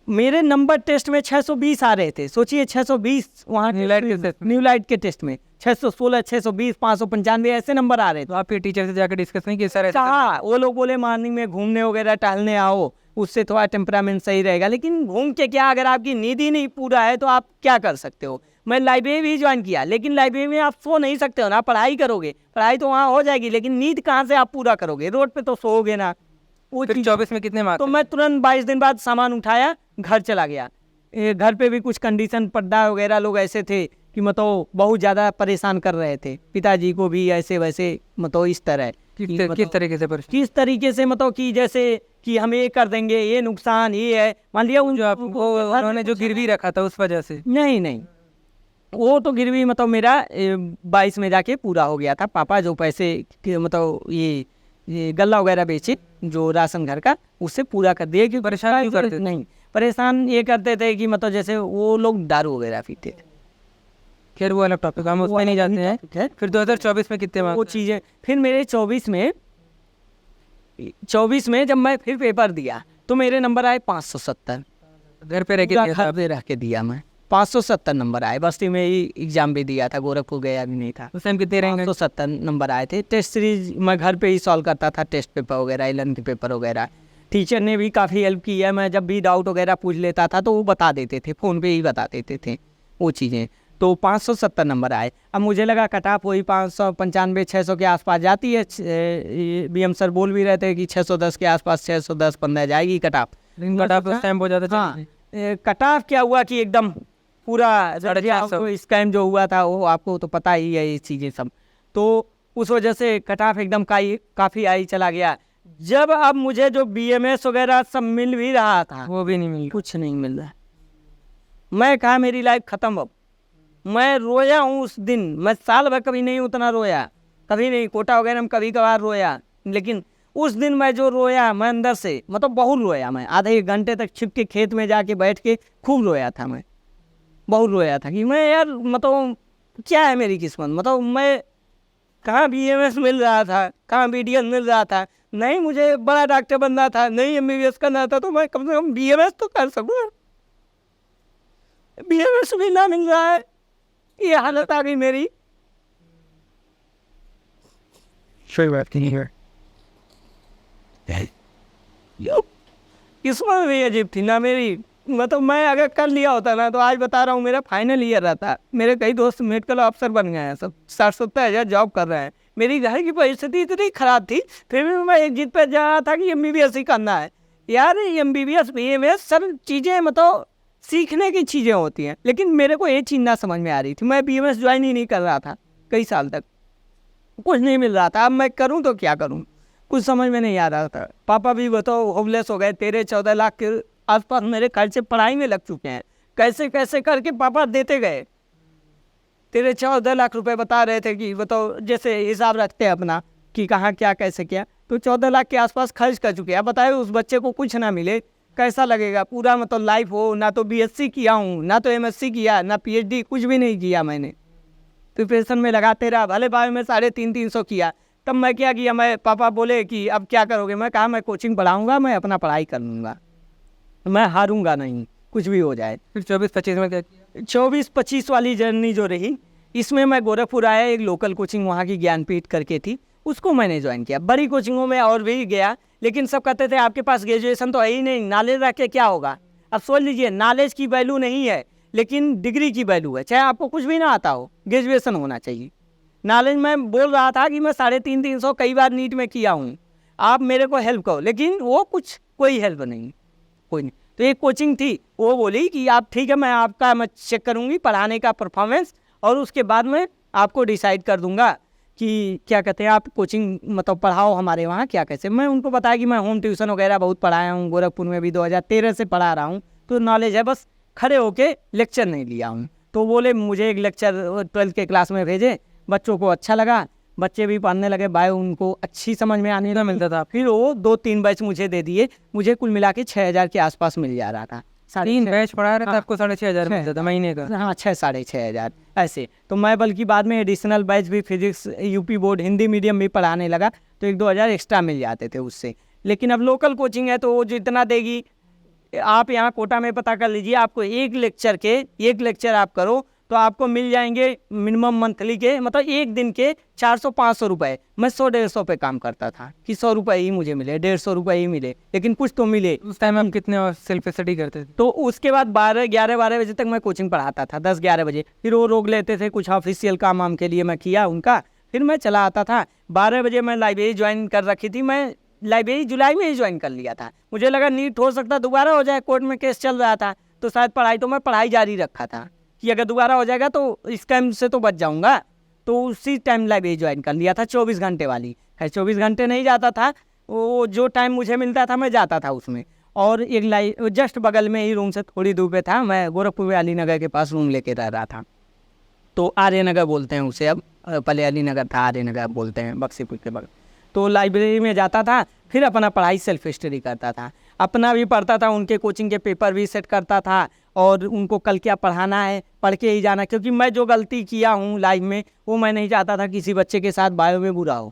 मेरे नंबर टेस्ट में 620 आ रहे थे, सोचिए 620 वहाँ न्यू लाइट के टेस्ट में 616, 620, 595 ऐसे नंबर आ रहे थे। तो आपके टीचर से जाकर डिस्कस नहीं किया सर ऐसा? हाँ, वो लोग बोले मॉर्निंग में घूमने वगैरह टहलने आओ, उससे थोड़ा टेम्परामेंट सही रहेगा। लेकिन घूम के क्या, अगर आपकी नींद ही नहीं पूरा है तो आप क्या कर सकते हो। मैं लाइब्रेरी भी ज्वाइन किया, लेकिन लाइब्रेरी में आप सो नहीं सकते हो ना, पढ़ाई करोगे, पढ़ाई तो वहाँ हो जाएगी, लेकिन नींद कहाँ से आप पूरा करोगे, रोड पे तो सोओगे ना। वो फिर 24 में कितने मार्क्स? तो मैं तुरंत 22 दिन बाद सामान उठाया, घर चला गया। घर पे भी कुछ कंडीशन, पर्दा वगैरह लोग ऐसे थे कि मतलब बहुत ज़्यादा परेशान कर रहे थे, पिताजी को भी ऐसे वैसे, मतलब इस तरह किस तरीके से परेशान? किस तरीके से, मतलब कि जैसे कि हम ये कर देंगे, ये नुकसान ये है, मान लिया उन जो आप उन्होंने जो गिरवी रखा था उस वजह से? नहीं, वो तो गिरवी मतलब मेरा 22 में जाके पूरा हो गया था। पापा जो पैसे मतलब ये गल्ला वगैरह बेचे जो राशन घर का, उससे पूरा कर दिए। क्योंकि परेशान क्यों करते थे? नहीं, परेशान ये करते थे कि मतलब जैसे वो लोग दारू वगैरह पीते थे। खैर वो अलग टॉपिक, हम उसमें नहीं जाते हैं। फिर 2024 में कितने वो मार्क्स? चीज़ें फिर मेरे 24 में जब मैं फिर पेपर दिया तो मेरे नंबर आए 570। घर पे रह के दिया था? घर पे रह के दिया मैं, 570 नंबर आए। बस्ती में ही एग्जाम भी दिया था, गोरखपुर गया भी नहीं था। उस टाइम कितने रहेंगे? 570 नंबर आए थे। टेस्ट सीरीज मैं घर पे ही सॉल्व करता था, टेस्ट पेपर वगैरह, 11th पेपर वगैरह। टीचर ने भी काफ़ी हेल्प की है। मैं जब भी डाउट वगैरह पूछ लेता था तो वो बता देते थे, फ़ोन पे ही बता देते थे वो चीज़ें। तो 570 नंबर आए। अब मुझे लगा कट ऑफ वही 595, 600 के आसपास जाती है। BM सर बोल भी रहे थे कि 610 के आसपास, 610, 15 जाएगी कट ऑफ। लेकिन कट ऑफ उस टाइम बहुत ज़्यादा हाँ, कट ऑफ क्या हुआ कि एकदम पूरा स्कैम जो हुआ था वो आपको तो पता ही है, ये चीज़ें सब। तो उस वजह से कट ऑफ एकदम काफ़ी आई चला गया। जब अब मुझे जो BMS वगैरह सब मिल भी रहा था, वो भी नहीं मिल, कुछ नहीं मिल रहा। मैं कहा मेरी लाइफ ख़त्म। अब मैं रोया हूँ उस दिन, मैं साल भर कभी नहीं उतना रोया, कभी नहीं। कोटा वगैरह में कभी कभार रोया, लेकिन उस दिन मैं जो रोया, मैं अंदर से मतलब बहुत रोया। मैं आधे 1 घंटे तक छिप के खेत में जाके बैठ के खूब रोया था। मैं बहुत रोया था कि मैं यार मतलब क्या है मेरी किस्मत। मतलब मैं कहाँ BMS मिल रहा था, कहाँ BDS मिल रहा था। नहीं मुझे बड़ा डॉक्टर बनना था, नहीं MBBS करना था, तो मैं कम से कम BMS तो कर सकूँ। BMS भी ना मिल रहा है, ये हालत आ गई मेरी। किस्मत भी अजीब थी ना मेरी। मतलब मैं अगर कर लिया होता ना तो आज बता रहा हूँ मेरा फाइनल ईयर रहता। मेरे कई दोस्त मेडिकल अफसर बन गए हैं, सब 60-70 हज़ार जॉब कर रहे हैं। मेरी घर की परिस्थिति इतनी ख़राब थी, फिर भी मैं एक जिद पर जा रहा था कि MBBS ही करना है। यार MBBS BMS सब चीज़ें मतलब सीखने की चीज़ें होती हैं, लेकिन मेरे को ये चीज़ ना समझ में आ रही थी। मैं BMS ज्वाइन ही नहीं कर रहा था कई साल तक, कुछ नहीं मिल रहा था। अब मैं करूँ तो क्या करूँ, कुछ समझ में नहीं आ रहा था। पापा भी बताओ होपलेस हो गए। 13-14 लाख के आसपास मेरे खर्चे पढ़ाई में लग चुके हैं। कैसे कैसे करके पापा देते गए। 13-14 लाख रुपए बता रहे थे कि बताओ, जैसे हिसाब रखते हैं अपना कि कहाँ क्या कैसे किया, तो 14 लाख के आसपास खर्च कर चुके हैं। अब बताए उस बच्चे को कुछ ना मिले, कैसा लगेगा। पूरा मतलब लाइफ हो, ना तो BSc किया हूँ, ना तो MSc किया, ना PhD, कुछ भी नहीं किया मैंने। प्रिपरेशन में लगाते रहा, भले भाई में 350-300 किया। तब मैं क्या किया, मैं पापा बोले कि अब क्या करोगे। मैं कहा मैं कोचिंग पढ़ाऊँगा, मैं अपना पढ़ाई कर लूँगा, मैं हारूंगा नहीं, कुछ भी हो जाए। फिर 24-25 में क्या किया? 24-25 वाली जर्नी जो रही, इसमें मैं गोरखपुर आया। एक लोकल कोचिंग वहाँ की ज्ञानपीठ करके थी, उसको मैंने ज्वाइन किया। बड़ी कोचिंगों में और भी गया, लेकिन सब कहते थे आपके पास ग्रेजुएशन तो है ही नहीं, नॉलेज रख के क्या होगा। अब सोच लीजिए, नॉलेज की वैल्यू नहीं है, लेकिन डिग्री की वैल्यू है। चाहे आपको कुछ भी ना आता हो, ग्रेजुएशन होना चाहिए। नॉलेज मैं बोल रहा था कि मैं 350-300 कई बार नीट में किया हूँ, आप मेरे को हेल्प करो, लेकिन वो कुछ कोई हेल्प नहीं, कोई नहीं। तो एक कोचिंग थी, वो बोली कि आप ठीक है, मैं चेक करूँगी पढ़ाने का परफॉर्मेंस, और उसके बाद में आपको डिसाइड कर दूंगा कि क्या कहते हैं आप कोचिंग मतलब पढ़ाओ हमारे वहाँ क्या कैसे। मैं उनको बताया कि मैं होम ट्यूशन वगैरह बहुत पढ़ाया हूँ, गोरखपुर में भी 2013 से पढ़ा रहा हूँ, तो नॉलेज है, बस खड़े होके लेक्चर नहीं लिया हूँ। तो बोले मुझे एक लेक्चर 12th के क्लास में भेजे, बच्चों को अच्छा लगा, बच्चे भी पढ़ने लगे, बायो उनको अच्छी समझ में आने लगा, मिलता था। फिर वो 2-3 बैच मुझे दे दिए, मुझे कुल मिला के 6,000 के आसपास मिल जा रहा था। 3 बैच पढ़ा रहे थे आपको 6,500 मिलता था महीने का? हाँ 6-6,500 ऐसे। तो मैं बल्कि बाद में एडिशनल बैच भी physics UP board Hindi medium भी पढ़ाने लगा, तो 1-2 हज़ार एक्स्ट्रा मिल जाते थे उससे। लेकिन अब लोकल कोचिंग है तो वो जितना देगी, आप यहाँ कोटा में पता कर लीजिए, आपको एक लेक्चर आप करो तो आपको मिल जाएंगे मिनिमम मंथली के, मतलब एक दिन के 400-500 रुपये। मैं 100-150 पे काम करता था कि 100 रुपये ही मुझे मिले, 150 रुपये ही मिले, लेकिन कुछ तो मिले। उस टाइम हम कितने सेल्फ स्टडी करते थे? तो उसके बाद 11-12 बजे तक मैं कोचिंग पढ़ाता था, 10-11 बजे। फिर वो रोक लेते थे, कुछ ऑफिशियल काम वाम के लिए मैं किया उनका, फिर मैं चला आता था। 12 बजे मैं लाइब्रेरी ज्वाइन कर रखी थी, मैं लाइब्रेरी जुलाई में ही ज्वाइन कर लिया था। मुझे लगा नीट हो सकता दोबारा हो जाए, कोर्ट में केस चल रहा था, तो शायद पढ़ाई जारी रखा था कि अगर दोबारा हो जाएगा तो इस टाइम से तो बच जाऊंगा। तो उसी टाइम लाइब्रेरी ज्वाइन कर लिया था, 24 घंटे वाली। खैर 24 घंटे नहीं जाता था, वो जो टाइम मुझे मिलता था मैं जाता था उसमें। और एक जस्ट बगल में ही रूम से थोड़ी दूर पे था, मैं गोरखपुर में अली नगर के पास रूम लेके रह रहा था, तो आर्य नगर बोलते हैं उसे अब, पहले अली नगर था, आर्य नगर बोलते हैं बक्सीपुर के बगल। तो लाइब्रेरी में जाता था, फिर अपना पढ़ाई सेल्फ स्टडी करता था, अपना भी पढ़ता था, उनके कोचिंग के पेपर भी सेट करता था, और उनको कल क्या पढ़ाना है पढ़ के ही जाना। क्योंकि मैं जो गलती किया हूँ लाइफ में, वो मैं नहीं चाहता था किसी बच्चे के साथ बायो में बुरा हो।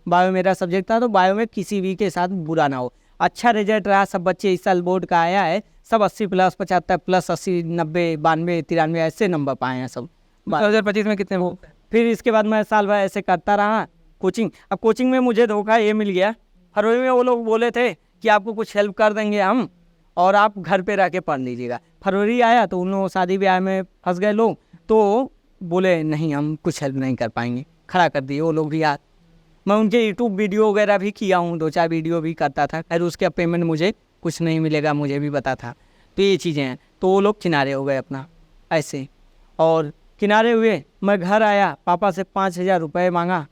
बायो मेरा सब्जेक्ट था, तो बायो में किसी भी के साथ बुरा ना हो। अच्छा रिजल्ट रहा, सब बच्चे इस साल बोर्ड का आया है, सब 80+, 75+, 80, 90, 92, 93 ऐसे नंबर पाए हैं सब। 2025 में कितने वो? फिर इसके बाद मैं साल भर ऐसे करता रहा कोचिंग। अब कोचिंग में मुझे धोखा ये मिल गया, फरवरी में वो लोग बोले थे कि आपको कुछ हेल्प कर देंगे हम, और आप घर पे रह के पढ़ लीजिएगा। फरवरी आया तो उन लोगों शादी ब्याह में फंस गए लोग, तो बोले नहीं हम कुछ हेल्प नहीं कर पाएंगे, खड़ा कर दिए वो लोग भी यार। मैं उनके यूट्यूब वीडियो वगैरह भी किया हूँ, 2-4 वीडियो भी करता था, खैर उसके पेमेंट मुझे कुछ नहीं मिलेगा, मुझे भी पता था। तो ये चीज़ें हैं, तो वो लोग किनारे हो गए अपना ऐसे। और किनारे हुए, मैं घर आया, पापा से 5,000 रुपये मांगा,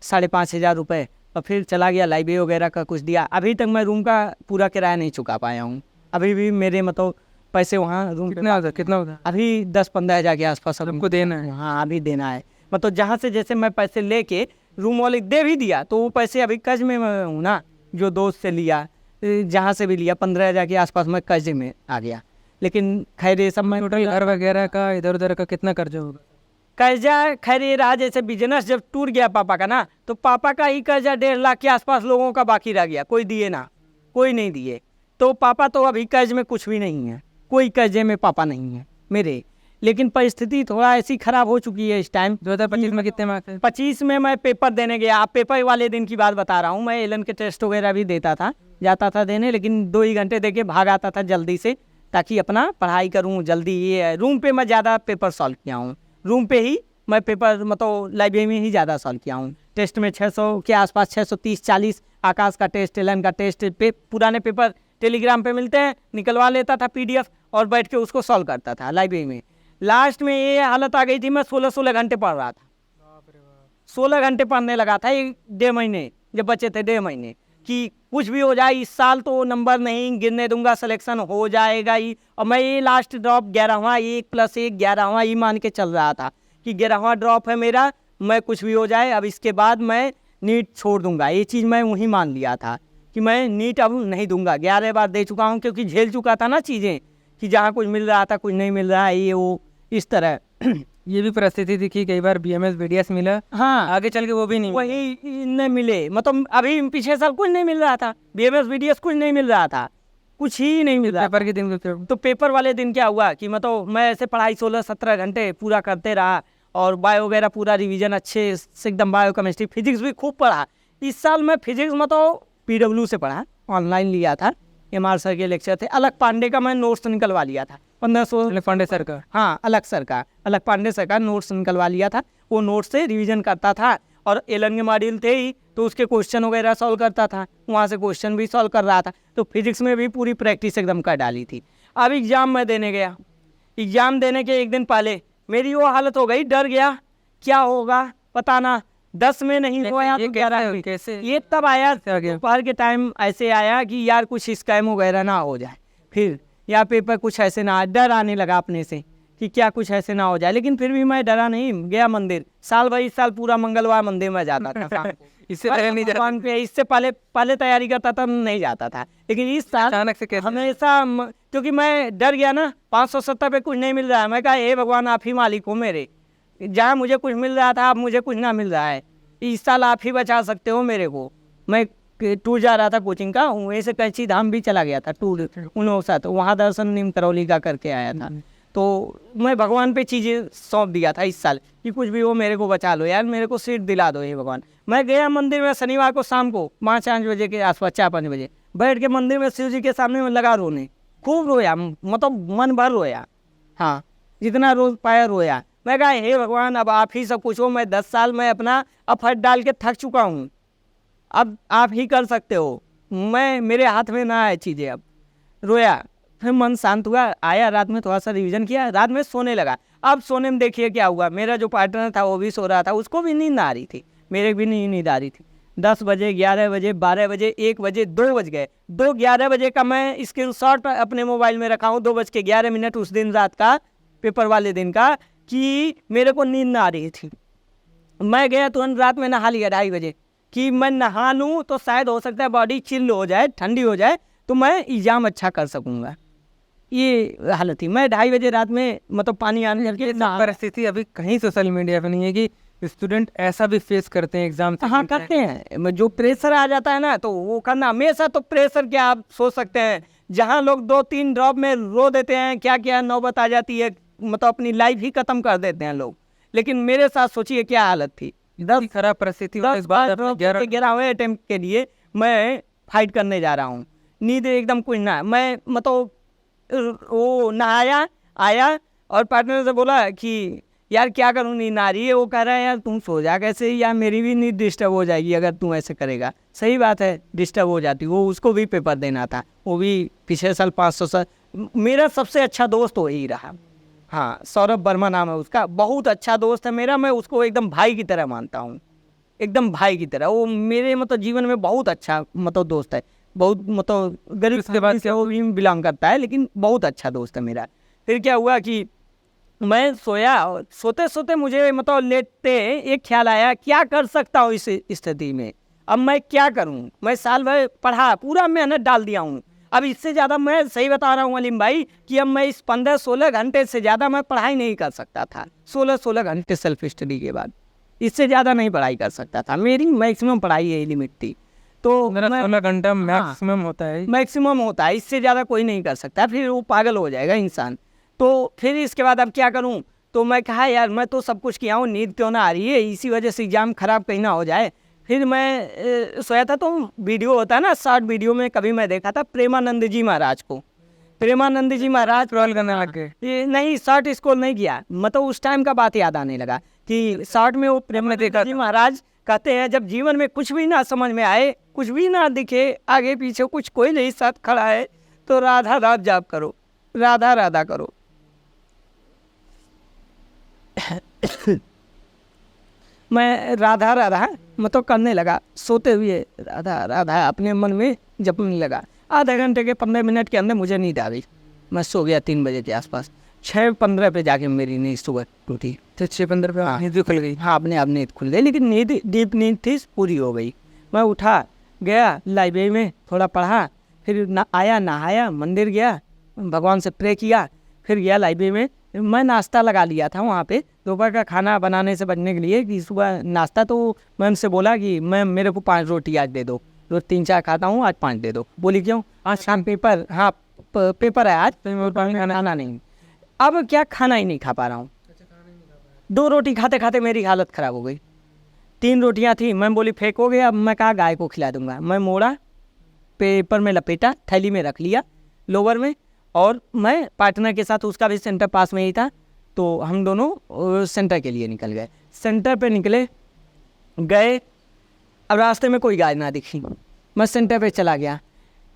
5,500 रुपये, और फिर चला गया, लाइब्रेरी वगैरह का कुछ दिया। अभी तक मैं रूम का पूरा किराया नहीं चुका पाया हूँ, अभी भी मेरे मतलब पैसे वहाँ रूम कितना होता? अभी 10-15 हज़ार के आसपास हमको देना है। हाँ अभी देना है, मतलब जहाँ से जैसे मैं पैसे लेके रूम वाले दे भी दिया, तो वो पैसे अभी कर्ज में मैं हूँ ना, जो दोस्त से लिया, जहाँ से भी लिया, 15 हज़ार के आसपास मैं कर्ज में आ गया। लेकिन खैर ये सब मैं टोटल घर वगैरह का इधर उधर का कितना कर्जा होगा? कर्जा खैर ये रहा, जैसे बिजनेस जब टूट गया पापा का ना, तो पापा का ही कर्जा 1.5 लाख के आसपास लोगों का बाकी रह गया, कोई दिए ना, कोई नहीं दिए। तो पापा तो अभी कर्ज में कुछ भी नहीं है, कोई कर्जे में पापा नहीं है मेरे। लेकिन परिस्थिति थोड़ा ऐसी खराब हो चुकी है इस टाइम। 2025 में कितने मार्क्स थे? 25 में मैं पेपर देने गया, आप पेपर वाले दिन की बात बता रहा हूँ, मैं एलन के टेस्ट वगैरह भी देता था, जाता था देने, लेकिन 2 ही घंटे दे के भाग आता था जल्दी से, ताकि अपना पढ़ाई करूँ जल्दी। ये है, रूम पे मैं ज़्यादा पेपर सॉल्व किया हूँ, रूम पे ही मैं पेपर मतलब लाइब्रेरी में ही ज़्यादा सॉल्व किया हूँ। टेस्ट में 600 के आसपास, 630-40 आकाश का टेस्ट, एलन का टेस्ट, पुराने पेपर टेलीग्राम पे मिलते हैं, निकलवा लेता था PDF, और बैठ के उसको सॉल्व करता था लाइब्रेरी में। लास्ट में ये हालत आ गई थी, मैं 16 घंटे पढ़ रहा था, 16 घंटे पढ़ने लगा था, 1.5 महीने जब बचे थे, 1.5 महीने, कि कुछ भी हो जाए इस साल तो नंबर नहीं गिरने दूंगा, सिलेक्शन हो जाएगा ही। और मैं ये लास्ट ड्रॉप 11वां, 1+1 11वां ही मान के चल रहा था कि 11वां ड्रॉप है मेरा, मैं कुछ भी हो जाए अब इसके बाद मैं नीट छोड़ दूंगा। ये चीज़ मैं वहीं मान लिया था कि मैं नीट अब नहीं दूंगा, 11 बार दे चुका हूँ, क्योंकि झेल चुका था ना चीज़ें, कि जहाँ कुछ मिल रहा था कुछ नहीं मिल रहा है, ये वो इस तरह। ये भी परिस्थिति थी कि कई बार BMS BDS मिला, हाँ आगे चल के वो भी नहीं मिला। वही नहीं मिले, मतलब अभी पिछले साल कुछ नहीं मिल रहा था, BMS BDS कुछ नहीं मिल रहा था, कुछ ही नहीं मिल रहा। पेपर के दिन तो पेपर वाले दिन क्या हुआ कि मतलब मैं ऐसे पढ़ाई 16-17 घंटे पूरा करते रहा, और बायो वगैरह पूरा रिवीजन अच्छे से एकदम, बायो केमिस्ट्री फिजिक्स भी खूब पढ़ा। इस साल मैं फिजिक्स मतलब PW से पढ़ा, ऑनलाइन लिया था, MR सर के लेक्चर थे, अलग पांडे का मैं नोट्स निकलवा लिया था, 1500 पांडे सर का, हाँ अलग पांडे सर का नोट्स निकलवा लिया था, वो नोट्स से रिवीजन करता था। और एलन के मॉड्यूल थे ही, तो उसके क्वेश्चन वगैरह सॉल्व करता था, वहाँ से क्वेश्चन भी सॉल्व कर रहा था, तो फिजिक्स में भी पूरी प्रैक्टिस एकदम कर डाली थी। अब एग्ज़ाम मैं देने गया, एग्ज़ाम देने के एक दिन पहले मेरी वो हालत हो गई, डर गया क्या होगा पता ना, 10 में नहीं सोया तो 11 में। कैसे ये तब आया आ गया? दोपहर के टाइम ऐसे आया कि यार कुछ स्कैम वगैरह ना हो जाए, फिर या पेपर कुछ ऐसे ना, डर आने लगा अपने से कि क्या कुछ ऐसे ना हो जाए। लेकिन फिर भी मैं डरा नहीं, गया मंदिर। साल भर इस साल पूरा मंगलवार मंदिर में जाता था शाम को। इससे पहले नहीं जाता? भगवान पे इससे पहले तैयारी करता था, नहीं जाता था। लेकिन इस साल अचानक से कैसे? हमेशा क्योंकि मैं डर गया ना, 570 पे कुछ नहीं मिल रहा है। मैं कहा हे भगवान आप ही मालिक हो मेरे, जहाँ मुझे कुछ मिल रहा था अब मुझे कुछ ना मिल रहा है, इस साल आप ही बचा सकते हो मेरे को। मैं टूर जा रहा था कोचिंग का, वहीं से कैंची धाम भी चला गया था टूर उन लोगों के साथ, वहाँ दर्शन नीम करौली का करके आया था। तो मैं भगवान पे चीज़ें सौंप दिया था इस साल कि कुछ भी हो मेरे को बचा लो यार, मेरे को सीट दिला दो हे भगवान। मैं गया मंदिर में शनिवार को शाम को 5-5 बजे के आसपास, 4-5 बजे बैठ के मंदिर में शिव जी के सामने में लगा रोने, खूब रोया, मतलब मन भर रोया। हाँ, जितना रोज पाया रोया। मैं कहा हे भगवान अब आप ही सब कुछ हो, मैं 10 साल में अपना एफर्ट डाल के थक चुका हूँ, अब आप ही कर सकते हो, मैं मेरे हाथ में ना आए चीज़ें। अब रोया, फिर मन शांत हुआ, आया रात में थोड़ा सा रिवीजन किया, रात में सोने लगा। अब सोने में देखिए क्या हुआ, मेरा जो पार्टनर था वो भी सो रहा था, उसको भी नींद आ रही थी, मेरे भी नींद आ रही थी। 10 बजे, 11 बजे, 12 बजे, 1 बजे, 2 बज गए। 2:11 बजे का मैं स्क्रीनशॉट अपने मोबाइल में रखा हूँ, 2:11 उस दिन रात का, पेपर वाले दिन का, कि मेरे को नींद ना आ रही थी। मैं गया तुरंत रात में नहा लिया 2:30 बजे कि मैं नहा लूँ तो शायद हो सकता है बॉडी चिल हो जाए, ठंडी हो जाए, तो मैं एग्जाम अच्छा कर सकूँगा। ये हालत थी। मैं 2:30 बजे रात में मतलब पानी आने करके परिस्थिति अभी कहीं सोशल मीडिया पे नहीं है कि स्टूडेंट ऐसा भी फेस करते हैं एग्जाम से। हाँ करते हैं, जो प्रेशर आ जाता है ना तो वो करना। हमेशा तो प्रेशर क्या आप सोच सकते हैं, जहाँ लोग 2-3 ड्रॉप में रो देते हैं, क्या क्या नौबत आ जाती है, मतलब अपनी लाइफ ही खत्म कर देते हैं लोग। लेकिन मेरे साथ सोचिए क्या हालत थी। 10 खराब परिस्थिति 11वें अटेम्प्ट के लिए मैं फाइट करने जा रहा हूँ, नींद एकदम कुछ ना। मैं मतलब वो नहाया, आया और पार्टनर से बोला कि यार क्या करूँ, नींद आ रही है। वो कह रहा है यार तुम सो जा कैसे, यार मेरी भी नींद डिस्टर्ब हो जाएगी अगर तुम ऐसे करेगा। सही बात है, डिस्टर्ब हो जाती। वो उसको भी पेपर देना था, वो भी पिछले साल 500 साल। मेरा सबसे अच्छा दोस्त वही रहा। हाँ, सौरभ वर्मा नाम है उसका, बहुत अच्छा दोस्त है मेरा। मैं उसको एकदम भाई की तरह मानता हूँ, एकदम भाई की तरह। वो मेरे मतलब जीवन में बहुत अच्छा मतलब दोस्त है, बहुत मतलब गरीब उसके बाद से वो भी बिलोंग करता है, लेकिन बहुत अच्छा दोस्त है मेरा। फिर क्या हुआ कि मैं सोया, और सोते सोते मुझे मतलब लेटते एक ख्याल आया, क्या कर सकता हूँ इस स्थिति में, अब मैं क्या करूँ। मैं साल भर पढ़ा, पूरा मेहनत डाल दिया हूँ, अब इससे ज़्यादा मैं सही बता रहा हूँ अलीम भाई कि अब मैं इस 15-16 घंटे से ज़्यादा मैं पढ़ाई नहीं कर सकता था। 16 घंटे सेल्फ स्टडी के बाद इससे ज़्यादा नहीं पढ़ाई कर सकता था, मेरी मैक्सिमम पढ़ाई यही लिमिट थी। तो 16 घंटा मैक्सिमम होता है, मैक्सिमम होता है, इससे ज़्यादा कोई नहीं कर सकता, फिर वो पागल हो जाएगा इंसान। तो फिर इसके बाद अब क्या करूं, तो मैं कहा यार मैं तो सब कुछ किया हूँ, नींद क्यों ना आ रही है, इसी वजह से एग्जाम खराब कहीं ना हो जाए। फिर मैं सोया था, तो वीडियो होता है ना, शॉर्ट वीडियो में कभी मैं देखा था प्रेमानंद जी महाराज को। प्रेमानंद जी महाराज स्क्रॉल करने लग गए। ये नहीं, शॉर्ट स्क्रॉल नहीं किया, मतलब उस टाइम का बात याद आने लगा कि शॉर्ट में वो प्रेमानंद जी महाराज कहते हैं जब जीवन में कुछ भी ना समझ में आए, कुछ भी ना दिखे, आगे पीछे कुछ कोई नहीं साथ खड़ा है, तो राधा राधा जाप करो, राधा राधा करो। मैं राधा राधा मतलब करने लगा, सोते हुए राधा राधा अपने मन में जपने लगा। आधे घंटे के 15 मिनट के अंदर मुझे नींद आ गई, मैं सो गया 3 बजे के आसपास। 6:15 पे जाके मेरी नींद सुबह टूटी। तो 6:15 पे नींद भी खुल गई? हाँ, अपने आप नींद खुल गई, लेकिन नींद डीप नींद थी, पूरी हो गई। मैं उठा, गया लाइब्रेरी में थोड़ा पढ़ा, फिर आया, नहाया, मंदिर गया, भगवान से प्रे किया, फिर गया लाइब्रेरी में। मैं नाश्ता लगा लिया था वहाँ पे दोपहर का खाना बनाने से बचने के लिए कि सुबह नाश्ता। तो मैं उनसे बोला कि मैं मेरे को 5 रोटी आज दे दो, रोज 3-4 खाता हूँ, आज 5 दे दो। बोली क्यों? आज शाम पेपर, हाँ पेपर है आज, खाना नहीं। अब क्या, खाना ही नहीं खा पा रहा हूँ। 2 रोटी खाते खाते मेरी हालत ख़राब हो गई। 3 रोटियाँ थी, मैं बोली फेंकोगे, अब मैं कहा गाय को खिला दूंगा। मैं मोड़ा, पेपर में लपेटा, थैली में रख लिया लोवर में, और मैं पार्टनर के साथ, उसका भी सेंटर पास में ही था, तो हम दोनों सेंटर के लिए निकल गए। सेंटर पे निकले, गए, अब रास्ते में कोई गाय ना दिखी, मैं सेंटर पे चला गया।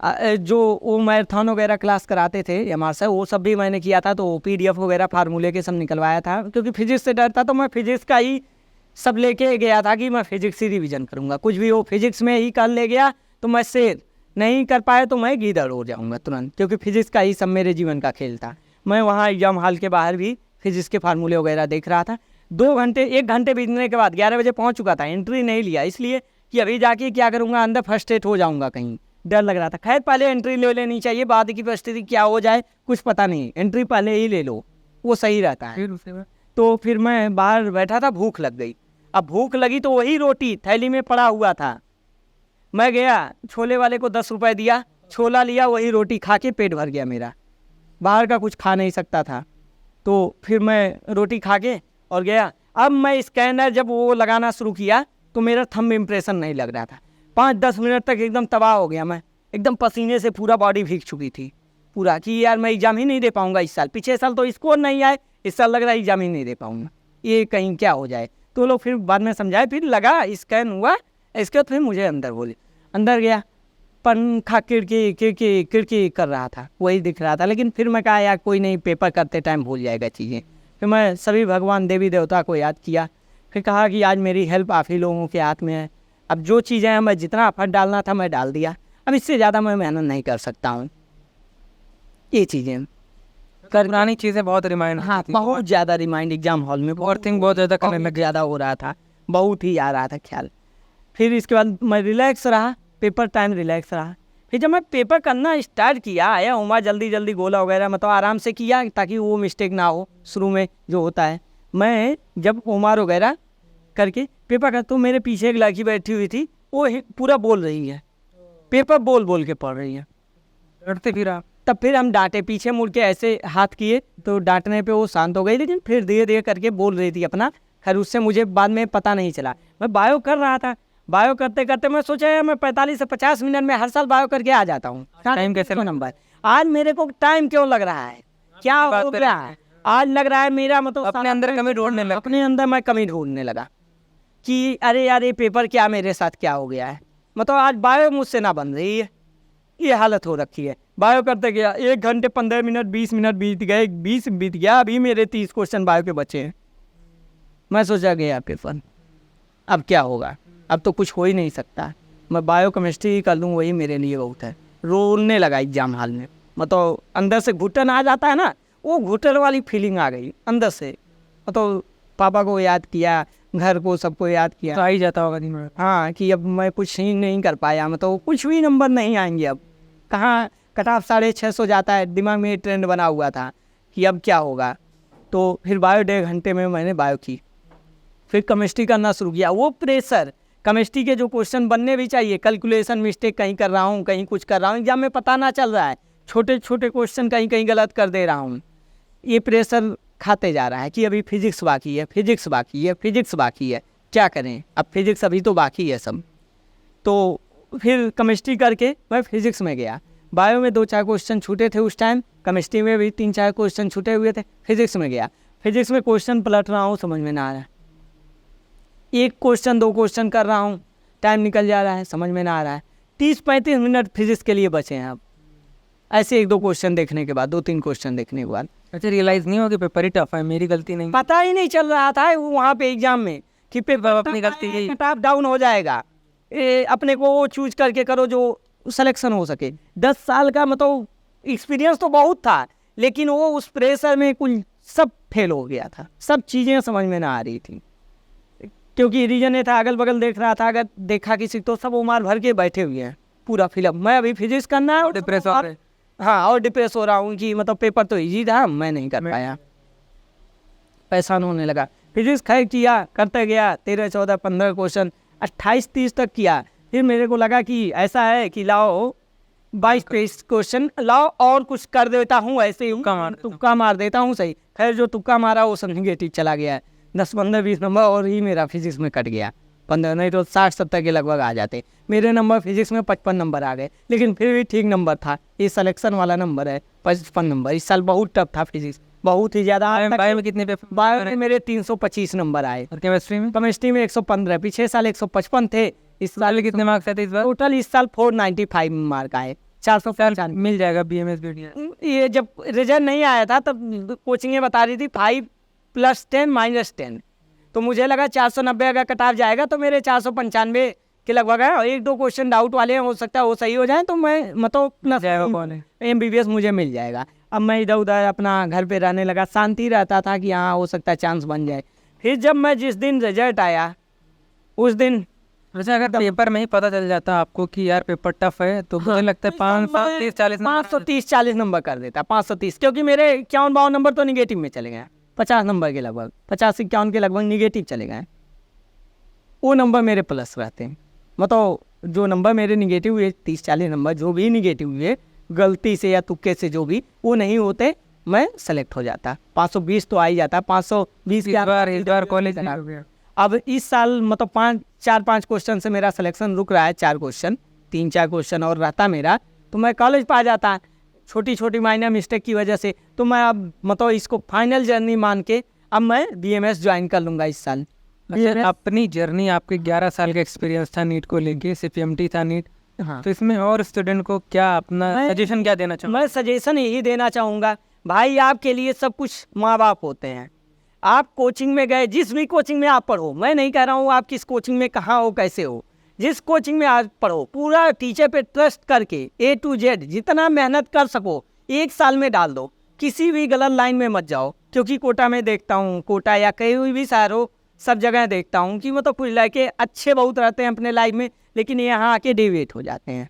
जो वो मैराथन वगैरह क्लास कराते थे हमारे से, वो सब भी मैंने किया था। तो PDF वगैरह फार्मूले के सब निकलवाया था, क्योंकि फिजिक्स से डर था। तो मैं फिजिक्स का ही सब लेके गया था कि मैं फिजिक्स ही रिवीजन करूँगा, कुछ भी हो फिजिक्स में ही कर ले गया तो मैं शेर, नहीं कर पाया तो मैं गीदड़ हो जाऊँगा तुरंत, क्योंकि फिजिक्स का ही सब मेरे जीवन का खेल था। मैं वहाँ एग्जाम हॉल के बाहर भी फिजिक्स के फार्मूले वगैरह देख रहा था। 2 घंटे 1 घंटे बीतने के बाद 11 बजे पहुँच चुका था। एंट्री नहीं लिया इसलिए कि अभी जाके क्या करूँगा, अंदर फर्स्ट्रेट हो जाऊँगा, कहीं डर लग रहा था। खैर पहले एंट्री ले लेनी चाहिए, बाद की परिस्थिति क्या हो जाए कुछ पता नहीं, एंट्री पहले ही ले लो, वो सही रहता है। फिर उसके बाद तो फिर मैं बाहर बैठा था, भूख लग गई। अब भूख लगी तो वही रोटी थैली में पड़ा हुआ था। मैं गया, छोले वाले को 10 रुपए दिया, छोला लिया, वही रोटी खा के पेट भर गया मेरा। बाहर का कुछ खा नहीं सकता था। तो फिर मैं रोटी खा के और गया। अब मैं स्कैनर जब वो लगाना शुरू किया तो मेरा थंब इम्प्रेशन नहीं लग रहा था। 5-10 मिनट तक एकदम तबाह हो गया मैं, एकदम पसीने से पूरा बॉडी भीग चुकी थी पूरा, कि यार मैं एग्जाम ही नहीं दे पाऊंगा इस साल। पिछले साल तो स्कोर नहीं आए, इस साल लग रहा है एग्जाम ही नहीं दे पाऊंगा, ये कहीं क्या हो जाए। तो लोग फिर बाद में समझाए, फिर लगा स्कैन हुआ। इसके बाद फिर मुझे अंदर बोले, अंदर गया, पंखा खिड़की कर रहा था, वही दिख रहा था। लेकिन फिर मैं कहा यार कोई नहीं, पेपर करते टाइम भूल जाएगा चीज़ें। फिर मैं सभी भगवान देवी देवता को याद किया, फिर कहा कि आज मेरी हेल्प आप ही लोगों के हाथ में है। अब जो चीज़ें हैं, मैं जितना एफर्ट डालना था मैं डाल दिया, अब इससे ज़्यादा मैं मेहनत नहीं कर सकता हूँ। ये चीज़ें पुरानी चीज़ें बहुत रिमाइंड, हाँ बहुत ज़्यादा रिमाइंड एग्जाम हॉल में, ओवरथिंक बहुत ज़्यादा करने लग ज़्यादा हो रहा था, बहुत ही आ रहा था ख्याल। फिर इसके बाद मैं रिलैक्स रहा, पेपर टाइम रिलैक्स रहा। फिर जब मैं पेपर करना स्टार्ट किया, आया उमा जल्दी जल्दी गोला वगैरह मतलब आराम से किया ताकि वो मिस्टेक ना हो शुरू में जो होता है। मैं जब उमार वगैरह करके पेपर कर, तो मेरे पीछे एक लड़की बैठी हुई थी, वो पूरा बोल रही है, पेपर बोल बोल के पढ़ रही है। डरते फिर आप? तब फिर हम डांटे, पीछे मुड़ के ऐसे हाथ किए तो डांटने पे वो शांत हो गई, लेकिन फिर धीरे धीरे करके बोल रही थी अपना। खैर उससे मुझे बाद में पता नहीं चला। मैं बायो कर रहा था, बायो करते करते मैं सोचा यार मैं 45 से 50 मिनट में हर साल बायो करके आ जाता हूँ। टाइम कैसे नंबर आज मेरे को टाइम क्यों लग रहा है, क्या हो गया है आज लग रहा है मेरा मतलब अपने अंदर कमी ढूंढने लगा, अपने अंदर मैं कमी ढूंढने लगा कि अरे यार ये पेपर क्या मेरे साथ क्या हो गया है, मतलब आज बायो मुझसे ना बन रही है, ये हालत हो रखी है। बायो करते गया 1 घंटे 15 मिनट 20 मिनट बीत गए, 20 बीत गया, अभी मेरे 30 क्वेश्चन बायो के बचे हैं। मैं सोचा गया पेपर, अब क्या होगा, अब तो कुछ हो ही नहीं सकता, मैं बायो केमिस्ट्री ही कर लूँ, वही मेरे लिए बहुत है। रोने लगा एग्जाम हॉल में, मतलब अंदर से घुटन आ जाता है ना, वो घुटन वाली फीलिंग आ गई अंदर से। मतलब पापा को याद किया, घर को सबको याद किया, तो आ ही जाता होगा दिन में। हाँ कि अब मैं कुछ ही नहीं कर पाया, मतलब कुछ भी नंबर नहीं आएंगे। अब कहाँ कट ऑफ 650 जाता है, दिमाग में ट्रेंड बना हुआ था कि अब क्या होगा। तो फिर बायो 1.5 घंटे में मैंने बायो की, फिर केमिस्ट्री करना शुरू किया। वो प्रेशर, केमिस्ट्री के जो क्वेश्चन बनने भी चाहिए, कैलकुलेशन मिस्टेक कहीं कर रहा हूँ, कहीं कुछ कर रहा हूँ, एग्जाम में पता ना चल रहा है, छोटे छोटे क्वेश्चन कहीं कहीं गलत कर दे रहा हूँ। ये प्रेशर खाते जा रहा है कि अभी फिजिक्स बाकी है, फिजिक्स बाकी है, फिजिक्स बाकी है, क्या करें, अब फिजिक्स अभी तो बाकी है सब। तो फिर केमिस्ट्री करके मैं फिजिक्स में गया। बायो में 2-4 क्वेश्चन छूटे थे उस टाइम, केमिस्ट्री में भी 3-4 क्वेश्चन छूटे हुए थे, फिजिक्स में गया। फिजिक्स में क्वेश्चन पलट रहा हूँ, समझ में ना आ रहा है, 1 क्वेश्चन 2 क्वेश्चन कर रहा हूँ, टाइम निकल जा रहा है, समझ में ना आ रहा है। 30-35 मिनट फिजिक्स के लिए बचे हैं अब, ऐसे 1-2 क्वेश्चन देखने के बाद, 2-3 क्वेश्चन देखने के बाद। अच्छा, रियलाइज़ नहीं हो कि पेपर ही टफ है, मेरी गलती नहीं, पता ही नहीं चल रहा था वहाँ पे एग्जाम में कि पेपर अपनी गलती है, कट ऑफ डाउन हो जाएगा। अपने को वो चूज करके करो जो सिलेक्शन हो सके। 10 साल का मतलब एक्सपीरियंस तो बहुत था, लेकिन वो उस प्रेशर में कुछ सब फेल हो गया था, सब चीज़ें समझ में ना आ रही थी, क्योंकि रीजन ये था अगल बगल देख रहा था, अगर देखा किसी तो सब उमार भर के बैठे हुए हैं पूरा फिलअप। मैं अभी फिजिक्स करना है और डिप्रेस हो रहे। हाँ, और डिप्रेस हो रहा हूँ कि मतलब पेपर तो इजी था, मैं नहीं कर पाया, परेशान होने लगा। फिजिक्स खैर किया, करते गया, 13, 14, 15 क्वेश्चन 28, 30 तक किया। फिर मेरे को लगा कि ऐसा है कि लाओ 22-23 क्वेश्चन लाओ और कुछ कर देता हूँ, ऐसे ही तुक्का मार देता हूँ। सही, खैर जो तुक्का मारा वो सब नेगेटिव चला गया है, 10, 15, 20 नंबर और ही मेरा फिजिक्स में कट गया। 15 नहीं तो 60-70 के लगभग आ जाते। मेरे नंबर फिजिक्स में 55 नंबर आ गए, लेकिन फिर भी ठीक नंबर था, ये सिलेक्शन वाला नंबर है 55 नंबर। इस साल बहुत टफ था फिजिक्स, बहुत ही ज़्यादा। बायो में कितने पेपर? बायो में मेरे 325 नंबर आए, और केमिस्ट्री में? केमिस्ट्री में 115, पिछले साल 155 थे, इस साल कितने मार्क्स आए थे इस बार? टोटल इस साल 495 मार्क आए, 495। मिल जाएगा BMS BDS। ये जब रिजल्ट नहीं आया था तब कोचिंगें बता रही थी 5 + 10 - 10, तो मुझे लगा 490 अगर कट ऑफ जाएगा तो मेरे 495 के लगभग है, और 1-2 क्वेश्चन डाउट वाले हैं, हो सकता है वो सही हो जाए तो मैं मतलब प्लस जाएगा कौन है MBBS मुझे मिल जाएगा। अब मैं इधर उधर अपना घर पे रहने लगा, शांति रहता था कि हाँ हो सकता है चांस बन जाए। फिर जब मैं जिस दिन रिजल्ट आया उस दिन वैसे अगर पेपर में ही पता चल जाता आपको कि यार पेपर टफ है तो मुझे लगता है 530-40 नंबर कर देता, 530, क्योंकि मेरे 51-52 नंबर तो निगेटिव में चले गए, 50 नंबर के लगभग, 50-51 के लगभग निगेटिव चले गए। वो नंबर मेरे प्लस रहते हैं, मतलब जो नंबर मेरे निगेटिव हुए 30-40 नंबर जो भी निगेटिव हुए गलती से या तुक्के से जो भी वो नहीं होते, मैं सेलेक्ट हो जाता। 520 तो आ ही जाता, 520 इस बार कॉलेज हो गया। अब इस साल मतलब 4-5 क्वेश्चन से मेरा सिलेक्शन रुक रहा है, 4 क्वेश्चन, 3-4 क्वेश्चन और रहता मेरा तो मैं कॉलेज पा जाता। छोटी छोटी माइनर मिस्टेक की वजह से तो मैं अब मतलब इसको फाइनल जर्नी मान के अब मैं BMS ज्वाइन कर लूँगा इस साल। अच्छा, अपनी जर्नी, आपके 11 साल का एक्सपीरियंस था नीट को लेके, CPMT था नीट, हाँ, तो इसमें और स्टूडेंट को क्या अपना सजेशन क्या देना चाहूँगा? मैं सजेशन यही देना चाहूँगा, भाई आपके लिए सब कुछ माँ बाप होते हैं। आप कोचिंग में गए, जिस भी कोचिंग में आप पढ़ो, मैं नहीं कह रहा हूँ आप किस कोचिंग में कहाँ हो कैसे हो, जिस कोचिंग में आप पढ़ो पूरा टीचर पे ट्रस्ट करके A to Z जितना मेहनत कर सको 1 साल में डाल दो, किसी भी गलत लाइन में मत जाओ। क्योंकि कोटा में देखता हूँ, कोटा या कहीं भी शहर हो, सब जगह देखता हूँ कि मतलब कुछ लड़के अच्छे बहुत रहते हैं अपने लाइफ में, लेकिन यहाँ आके डेविएट हो जाते हैं,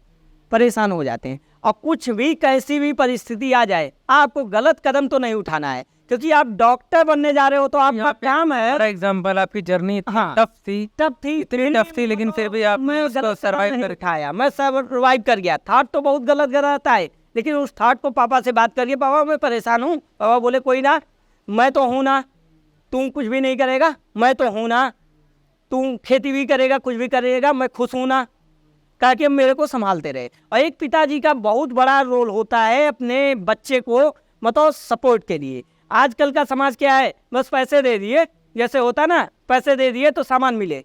परेशान हो जाते हैं। और कुछ भी कैसी भी परिस्थिति आ जाए आपको गलत कदम तो नहीं उठाना है, क्योंकि आप डॉक्टर बनने जा रहे हो तो आपका काम है। फॉर एग्जांपल आपकी जर्नी हाँ, टफ थी, इतनी टफ थी, लेकिन फिर भी आप मैं उसको सर्वाइव कर खाया, मैं सर्वाइव कर गया। थॉट तो बहुत गलत रहता है, लेकिन उस थॉट को पापा से बात करिए, पापा मैं परेशान हूँ, पापा बोले कोई ना, मैं तो हूँ ना, तू कुछ भी नहीं करेगा, मैं तो हूँ ना, तू खेती भी करेगा कुछ भी करेगा, मैं खुश हूँ ना, कहा कि मेरे को संभालते रहे। और एक पिताजी का बहुत बड़ा रोल होता है अपने बच्चे को मतलब सपोर्ट के लिए। आजकल का समाज क्या है, बस पैसे दे दिए, जैसे होता ना पैसे दे दिए तो सामान मिले,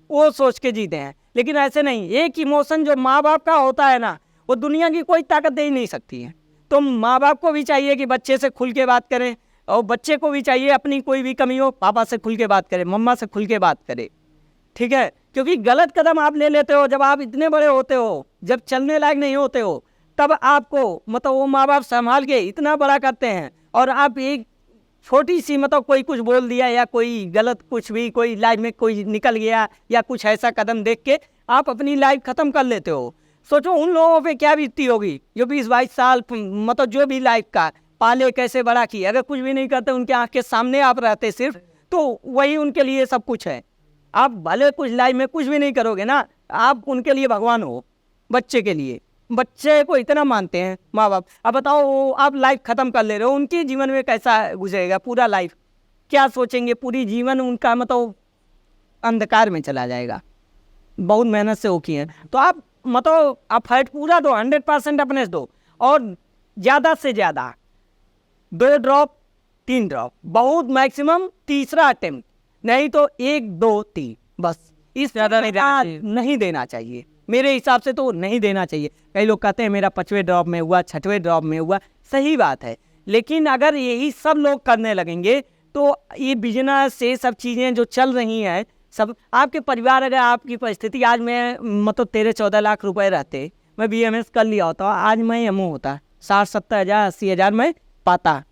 वो सोच के जीते हैं। लेकिन ऐसे नहीं, एक इमोशन जो माँ बाप का होता है ना, वो दुनिया की कोई ताकत दे ही नहीं सकती है। तो माँ बाप को भी चाहिए कि बच्चे से खुल के बात करें, और बच्चे को भी चाहिए अपनी कोई भी कमी हो पापा से खुल के बात करें, मम्मा से खुल के बात करें, ठीक है। क्योंकि गलत कदम आप ले लेते हो जब आप इतने बड़े होते हो, जब चलने लायक नहीं होते हो, तब आपको मतलब वो माँ बाप संभाल के इतना बड़ा करते हैं, और आप एक छोटी सी मतलब कोई कुछ बोल दिया या कोई गलत कुछ भी कोई लाइफ में कोई निकल गया या कुछ ऐसा कदम देख के आप अपनी लाइफ ख़त्म कर लेते हो। सोचो उन लोगों पे क्या बीतती होगी जो 20-22 साल मतलब जो भी लाइफ का पाले कैसे बड़ा किया, अगर कुछ भी नहीं करते उनके आँख के सामने आप रहते सिर्फ, तो वही उनके लिए सब कुछ है। आप भले कुछ लाइफ में कुछ भी नहीं करोगे ना, आप उनके लिए भगवान हो। बच्चे के लिए, बच्चे को इतना मानते हैं माँ बाप। अब बताओ आप लाइफ ख़त्म कर ले रहे हो, उनके जीवन में कैसा गुजरेगा पूरा लाइफ, क्या सोचेंगे, पूरी जीवन उनका मतलब अंधकार में चला जाएगा। बहुत मेहनत से वो किए हैं, तो आप मतलब एफर्ट पूरा दो, 100% अपने से दो, और ज़्यादा से ज़्यादा 2 ड्रॉप 3 ड्रॉप, बहुत मैक्सिमम तीसरा अटेम्प्ट, नहीं तो 1 2 3 बस, इस ज़्यादा नहीं देना चाहिए। मेरे हिसाब से तो नहीं देना चाहिए। कई लोग कहते हैं मेरा 5वें ड्रॉप में हुआ, 6वें ड्रॉप में हुआ, सही बात है, लेकिन अगर यही सब लोग करने लगेंगे तो ये बिजनेस से सब चीज़ें जो चल रही हैं सब, आपके परिवार अगर आपकी परिस्थिति आज मैं मतलब 13-14 लाख रुपए रहते, मैं BMS कर लिया होता, आज मैं MO होता, 60-70 हज़ार 80 हज़ार में पाता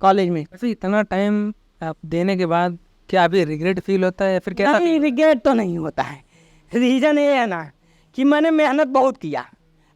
कॉलेज में। वैसे इतना टाइम आप देने के बाद क्या अभी रिग्रेट फील होता है या फिर क्या? नहीं, रिग्रेट तो नहीं होता है। रीज़न ये है ना कि मैंने मेहनत बहुत किया,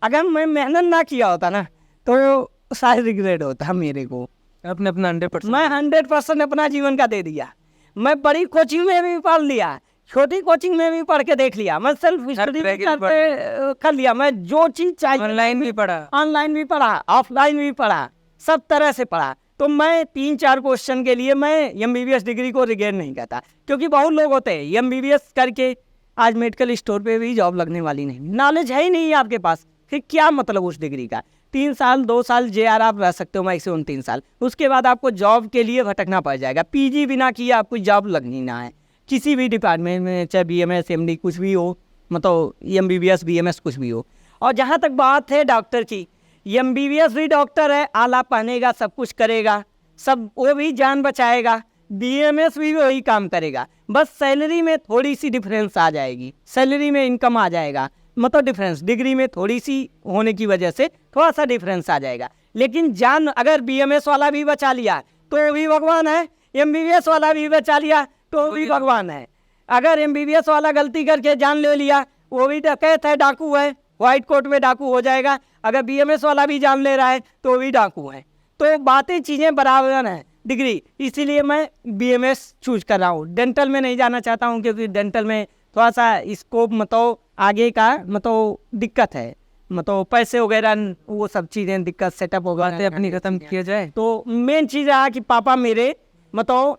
अगर मैं मेहनत ना किया होता ना तो शायद रिग्रेट होता मेरे को। आपने अपना 100% मैं 100% अपना जीवन का दे दिया। मैं बड़ी कोचिंग में भी पढ़ लिया, छोटी कोचिंग में भी पढ़ के देख लिया, मैं सेल्फ स्टडी कर लिया, मैं जो चीज़ चाहिए ऑनलाइन भी पढ़ा, ऑनलाइन भी पढ़ा, ऑफलाइन भी पढ़ा, सब तरह से पढ़ा। तो मैं 3-4 क्वेश्चन के लिए मैं MBBS डिग्री को रिग्रेट नहीं करता, क्योंकि बहुत लोग होते हैं MBBS करके आज मेडिकल स्टोर पे भी जॉब लगने वाली नहीं, नॉलेज है ही नहीं आपके पास, फिर क्या मतलब उस डिग्री का। 3 साल 2 साल JR आप रह सकते हो मैक्सिमम 3 साल, उसके बाद आपको जॉब के लिए भटकना पड़ जाएगा। PG बिना किए आपको जॉब लगनी ना है किसी भी डिपार्टमेंट में, चाहे BMS MD कुछ भी हो, मतलब MBBS BMS कुछ भी हो। और जहाँ तक बात है डॉक्टर की, MBBS भी डॉक्टर है, आला पहनेगा, सब कुछ करेगा, सब वो भी जान बचाएगा। BMS भी वही काम करेगा, बस सैलरी में थोड़ी सी डिफरेंस आ जाएगी, सैलरी में इनकम आ जाएगा, मतलब डिफरेंस डिग्री में थोड़ी सी होने की वजह से थोड़ा सा डिफरेंस आ जाएगा। लेकिन जान अगर BMS वाला भी बचा लिया तो वो भी भगवान है, MBBS वाला भी बचा लिया तो वो भी भगवान है। अगर MBBS वाला गलती करके जान ले लिया, वो भी डकैत है, डाकू है, व्हाइट कोट में डाकू हो जाएगा। अगर BMS वाला भी जान ले रहा है तो वो भी डाकू है। तो बातें चीज़ें बराबर हैं डिग्री, इसीलिए मैं BMS चूज कर रहा हूँ। डेंटल में नहीं जाना चाहता हूँ क्योंकि डेंटल में थोड़ा सा स्कोप मतलब आगे का मतलब दिक्कत है, मतलब पैसे वगैरह वो सब चीज़ें दिक्कत, सेटअप बातें वगैरह अपनी खत्म किया जाए। तो मेन चीज़ रहा कि पापा मेरे मतलब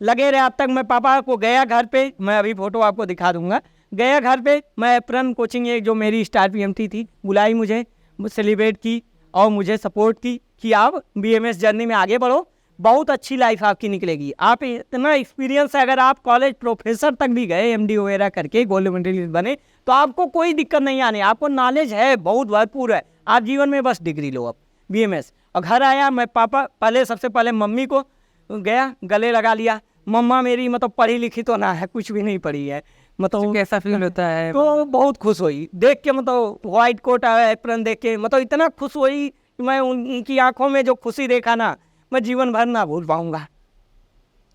लगे रहे। अब तक मैं पापा को गया घर पे, मैं अभी फोटो आपको दिखा दूंगा, गया घर पे, मैं एप्रन कोचिंग एक जो मेरी स्टार PMT थी बुलाई, मुझे सेलिब्रेट की और मुझे सपोर्ट की कि आप BMS जर्नी में आगे बढ़ो, बहुत अच्छी लाइफ आपकी निकलेगी। आप इतना एक्सपीरियंस है, अगर आप कॉलेज प्रोफेसर तक भी गए, MD वगैरह करके गोल्ड मेडलिस्ट बने तो आपको कोई दिक्कत नहीं आने, आपको नॉलेज है बहुत भरपूर है, आप जीवन में बस डिग्री लो अब BMS। और घर आया मैं पापा पहले सबसे पहले मम्मी को गया गले लगा लिया। मम्मा मेरी मतलब पढ़ी लिखी तो ना है, कुछ भी नहीं पढ़ी है, मतलब कैसा फील होता है? तो बहुत खुश हुई देख के, मतलब व्हाइट कोट आया एप्रन देख के, मतलब इतना खुश हुई कि मैं उनकी आंखों में जो खुशी देखा ना, मैं जीवन भर ना भूल पाऊंगा।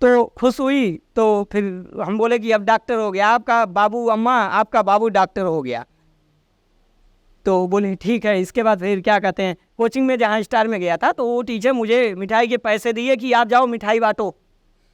तो खुश हुई, तो फिर हम बोले कि अब डॉक्टर हो गया आपका बाबू, अम्मा आपका बाबू डॉक्टर हो गया। तो बोले ठीक है। इसके बाद फिर क्या कहते हैं, कोचिंग में जहाँ स्टार में गया था तो वो टीचर मुझे मिठाई के पैसे दिए कि आप जाओ मिठाई बांटो।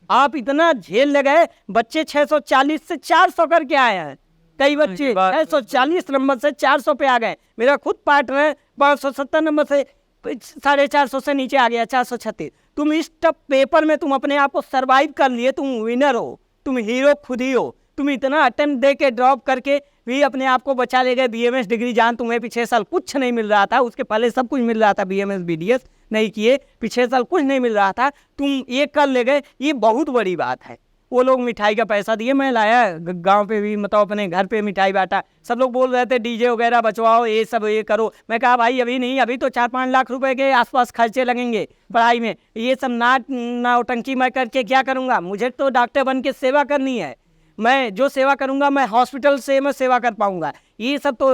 आप इतना झेल ले गए, बच्चे 640 से 400 करके आए हैं, कई बच्चे 640 नंबर से 400 पे आ गए। मेरा खुद पार्टनर 570 नंबर से 450 से नीचे आ गया, 436। तुम इस टफ पेपर में तुम अपने आप को सरवाइव कर लिए, तुम विनर हो, तुम हीरो खुद ही हो। तुम इतना अटेम्प्ट दे के ड्रॉप करके भी अपने आप को बचा ले गए। BMS डिग्री जान तुम्हें पिछले साल कुछ नहीं मिल रहा था, उसके पहले सब कुछ मिल रहा था, BMS BDS नहीं किए, पिछले साल कुछ नहीं मिल रहा था, तुम ये कर ले गए, ये बहुत बड़ी बात है। वो लोग मिठाई का पैसा दिए, मैं लाया गांव पे भी, मतलब अपने घर पे मिठाई बांटा। सब लोग बोल रहे थे डीजे वगैरह बचवाओ, ये सब ये करो। मैं कहा भाई अभी नहीं, अभी तो 4-5 लाख रुपए के आसपास खर्चे लगेंगे पढ़ाई में, ये सब नौटंकी मैं करके क्या करूँगा। मुझे तो डॉक्टर बन के सेवा करनी है, मैं जो सेवा करूँगा मैं हॉस्पिटल से मैं सेवा कर पाऊँगा। ये सब तो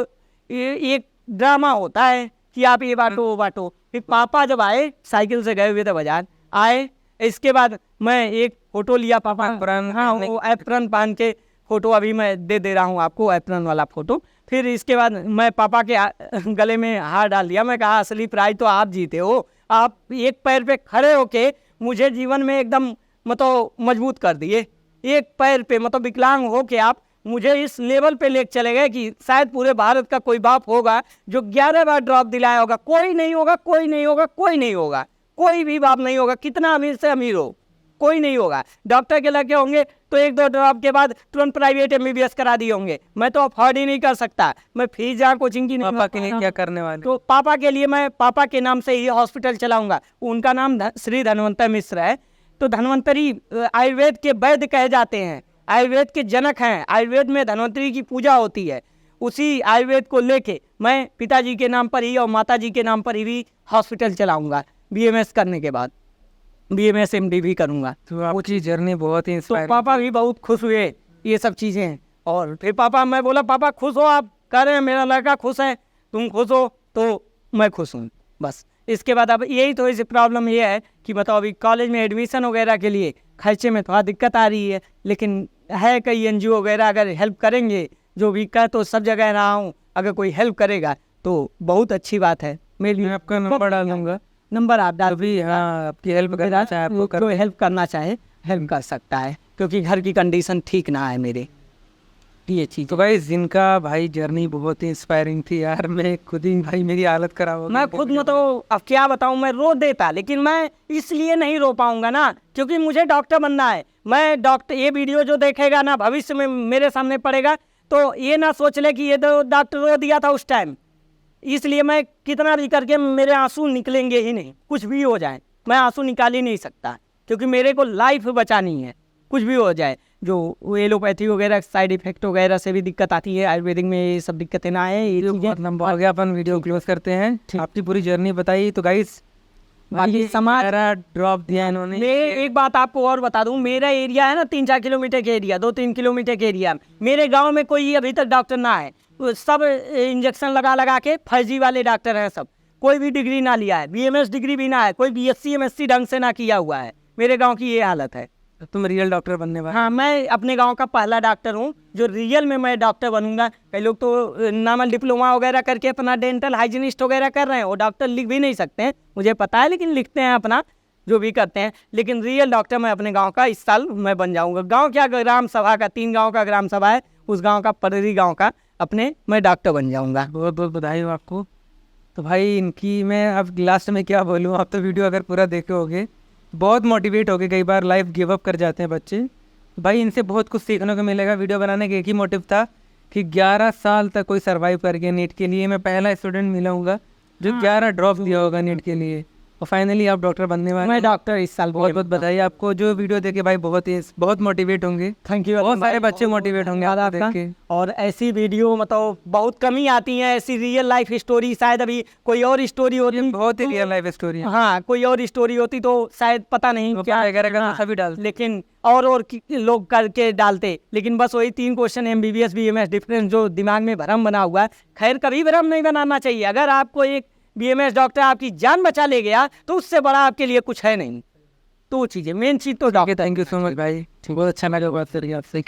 एक ड्रामा होता है कि आप ये बांटो वो बांटो। फिर पापा जब आए, साइकिल से गए हुए थे बाजार, आए, इसके बाद मैं एक फ़ोटो लिया पापा, हाँ वो एप्रन पहन के फ़ोटो अभी मैं दे रहा हूँ आपको, एप्रन वाला फ़ोटो। फिर इसके बाद मैं पापा के गले में हार डाल दिया। मैं कहा असली प्राइज तो आप जीते हो, आप एक पैर पे खड़े होके मुझे जीवन में एकदम मतलब मजबूत कर दिए। एक पैर पे मतलब विकलांग हो के आप मुझे इस लेवल पे ले चले गए कि शायद पूरे भारत का कोई बाप होगा जो 11 बार ड्रॉप दिलाया होगा, कोई नहीं होगा, कोई नहीं होगा, कोई नहीं होगा, कोई भी बाप नहीं होगा, कितना अमीर से अमीर हो, कोई नहीं होगा। डॉक्टर के लगे होंगे तो 1-2 ड्रॉप के बाद तुरंत प्राइवेट MBBS करा दिए होंगे। मैं तो अफोर्ड ही नहीं कर सकता, मैं फीस जहाँ कोचिंग की नहीं। पापा के लिए क्या करने वाले? तो पापा के लिए मैं पापा के नाम से ही हॉस्पिटल चलाऊंगा। उनका नाम श्री धन्वंतरी मिश्र है। तो धन्वंतरी आयुर्वेद के वैद्य कहे जाते हैं, आयुर्वेद के जनक हैं। आयुर्वेद में धन्वंतरी की पूजा होती है। उसी आयुर्वेद को लेके मैं पिताजी के नाम पर ही और माताजी के नाम पर ही भी हॉस्पिटल चलाऊंगा। BMS करने के बाद BMS MD भी करूंगा। तो आपकी जर्नी बहुत ही तो इंस्पायरिंग। पापा भी बहुत खुश हुए ये सब चीज़ें। और फिर पापा, मैं बोला पापा खुश हो आप, कह रहे हैं मेरा लड़का खुश है, तुम खुश हो तो मैं खुश हूँ बस। इसके बाद अब यही थोड़ी सी प्रॉब्लम ये है कि बताओ अभी कॉलेज में एडमिशन वगैरह के लिए खर्चे में थोड़ा दिक्कत आ रही है, लेकिन है कई NGO वगैरह अगर हेल्प करेंगे, जो भी कह तो सब जगह रहा हूँ, अगर कोई हेल्प करेगा तो बहुत अच्छी बात है मेरे लिए। मैं आपका नंबर डाल दूंगा, नंबर आप डाल अभी हाँ आपकी हेल्प करना चाहे आपको जो हेल्प करना चाहे हेल्प कर सकता है, क्योंकि घर की कंडीशन ठीक ना है मेरे, ये चीज़। तो भाई जिनका भाई जर्नी बहुत ही इंस्पायरिंग थी यार, मैं खुद ही भाई मेरी हालत खराब हो गई। मैं खुद मतलब अब क्या बताऊं, मैं रो देता, लेकिन मैं इसलिए नहीं रो पाऊंगा ना क्योंकि मुझे डॉक्टर बनना है। मैं डॉक्टर, ये वीडियो जो देखेगा ना भविष्य में मेरे सामने पड़ेगा तो ये ना सोच ले कि ये तो डॉक्टर रो दिया था उस टाइम, इसलिए मैं कितना भी करके मेरे आंसू निकलेंगे ही नहीं, कुछ भी हो जाए मैं आंसू निकाल ही नहीं सकता, क्योंकि मेरे को लाइफ बचानी है। कुछ भी हो जाए, जो एलोपैथी वगैरह साइड इफेक्ट वगैरह से भी दिक्कत आती है, आयुर्वेदिक में ये सब दिक्कतें ना आए, ये चीज़ें। बहुत लंबा हो गया, अपन वीडियो क्लोज करते हैं। आपकी पूरी जर्नी बताई। तो गाइस बाकी समाज ड्रॉप दिया इन्होंने। मैं एक बात आपको और बता दूं, मेरा एरिया है ना 3-4 किलोमीटर के एरिया, 2-3 किलोमीटर के एरिया, मेरे गांव में कोई अभी तक डॉक्टर ना है। वो सब इंजेक्शन लगा लगा के फर्जी वाले डॉक्टर हैं सब, कोई भी डिग्री ना लिया है, बीएमएस डिग्री भी ना है, कोई बीएससी एमएससी ढंग से ना किया हुआ है। मेरे गांव की ये हालत है। तुम रियल डॉक्टर बनने वाले? हाँ, मैं अपने गांव का पहला डॉक्टर हूँ जो रियल में मैं डॉक्टर बनूंगा। कई लोग तो नॉर्मल डिप्लोमा वगैरह करके अपना डेंटल हाइजीनिस्ट वगैरह कर रहे हैं, वो डॉक्टर लिख भी नहीं सकते हैं, मुझे पता है, लेकिन लिखते हैं अपना जो भी करते हैं। लेकिन रियल डॉक्टर मैं अपने गांव का इस साल मैं बन जाऊंगा। गांव क्या, ग्राम सभा का, 3 गांव का ग्राम सभा है, उस गांव का, पडरी गांव का अपने मैं डॉक्टर बन जाऊंगा। बहुत बहुत बधाई हो आपको। तो भाई इनकी मैं अब लास्ट में क्या बोलूँ, आप तो वीडियो अगर पूरा देखे होगे बहुत मोटिवेट हो गए। कई बार लाइफ गिव अप कर जाते हैं बच्चे, भाई इनसे बहुत कुछ सीखने को मिलेगा। वीडियो बनाने का एक ही मोटिव था कि 11 साल तक कोई सर्वाइव कर गया नीट के लिए। मैं पहला स्टूडेंट मिला हूँगा जो 11 ड्रॉप दिया होगा नीट के लिए, और फाइनली आप डॉक्टर बनने वाले। मैं डॉक्टर इस साल बहुत बहुत बधाई आपको। जो वीडियो देखे भाई बहुत मोटिवेट होंगे। Thank you. बहुत सारे बच्चे मोटिवेट होंगे आपको देख के। और ऐसी वीडियो मतलब बहुत कम ही आती हैं, ऐसी रियल लाइफ स्टोरी। शायद अभी कोई और स्टोरी होती, बहुत ही रियल लाइफ स्टोरी है। हाँ, कोई और स्टोरी होती तो शायद पता नहीं क्या वगैरह सभी डाल, लेकिन और लोग करके डालते। लेकिन बस वही 3 क्वेश्चन MBBS BMS डिफरेंस जो दिमाग में भ्रम बना हुआ है। खैर, कभी भ्रम नहीं बनाना चाहिए। अगर आपको एक BMS डॉक्टर आपकी जान बचा ले गया तो उससे बड़ा आपके लिए कुछ है नहीं। तो वो चीज़ें, मेन चीज़ तो doctor. Thank you so much भाई, बहुत अच्छा लगा बात करके आपसे।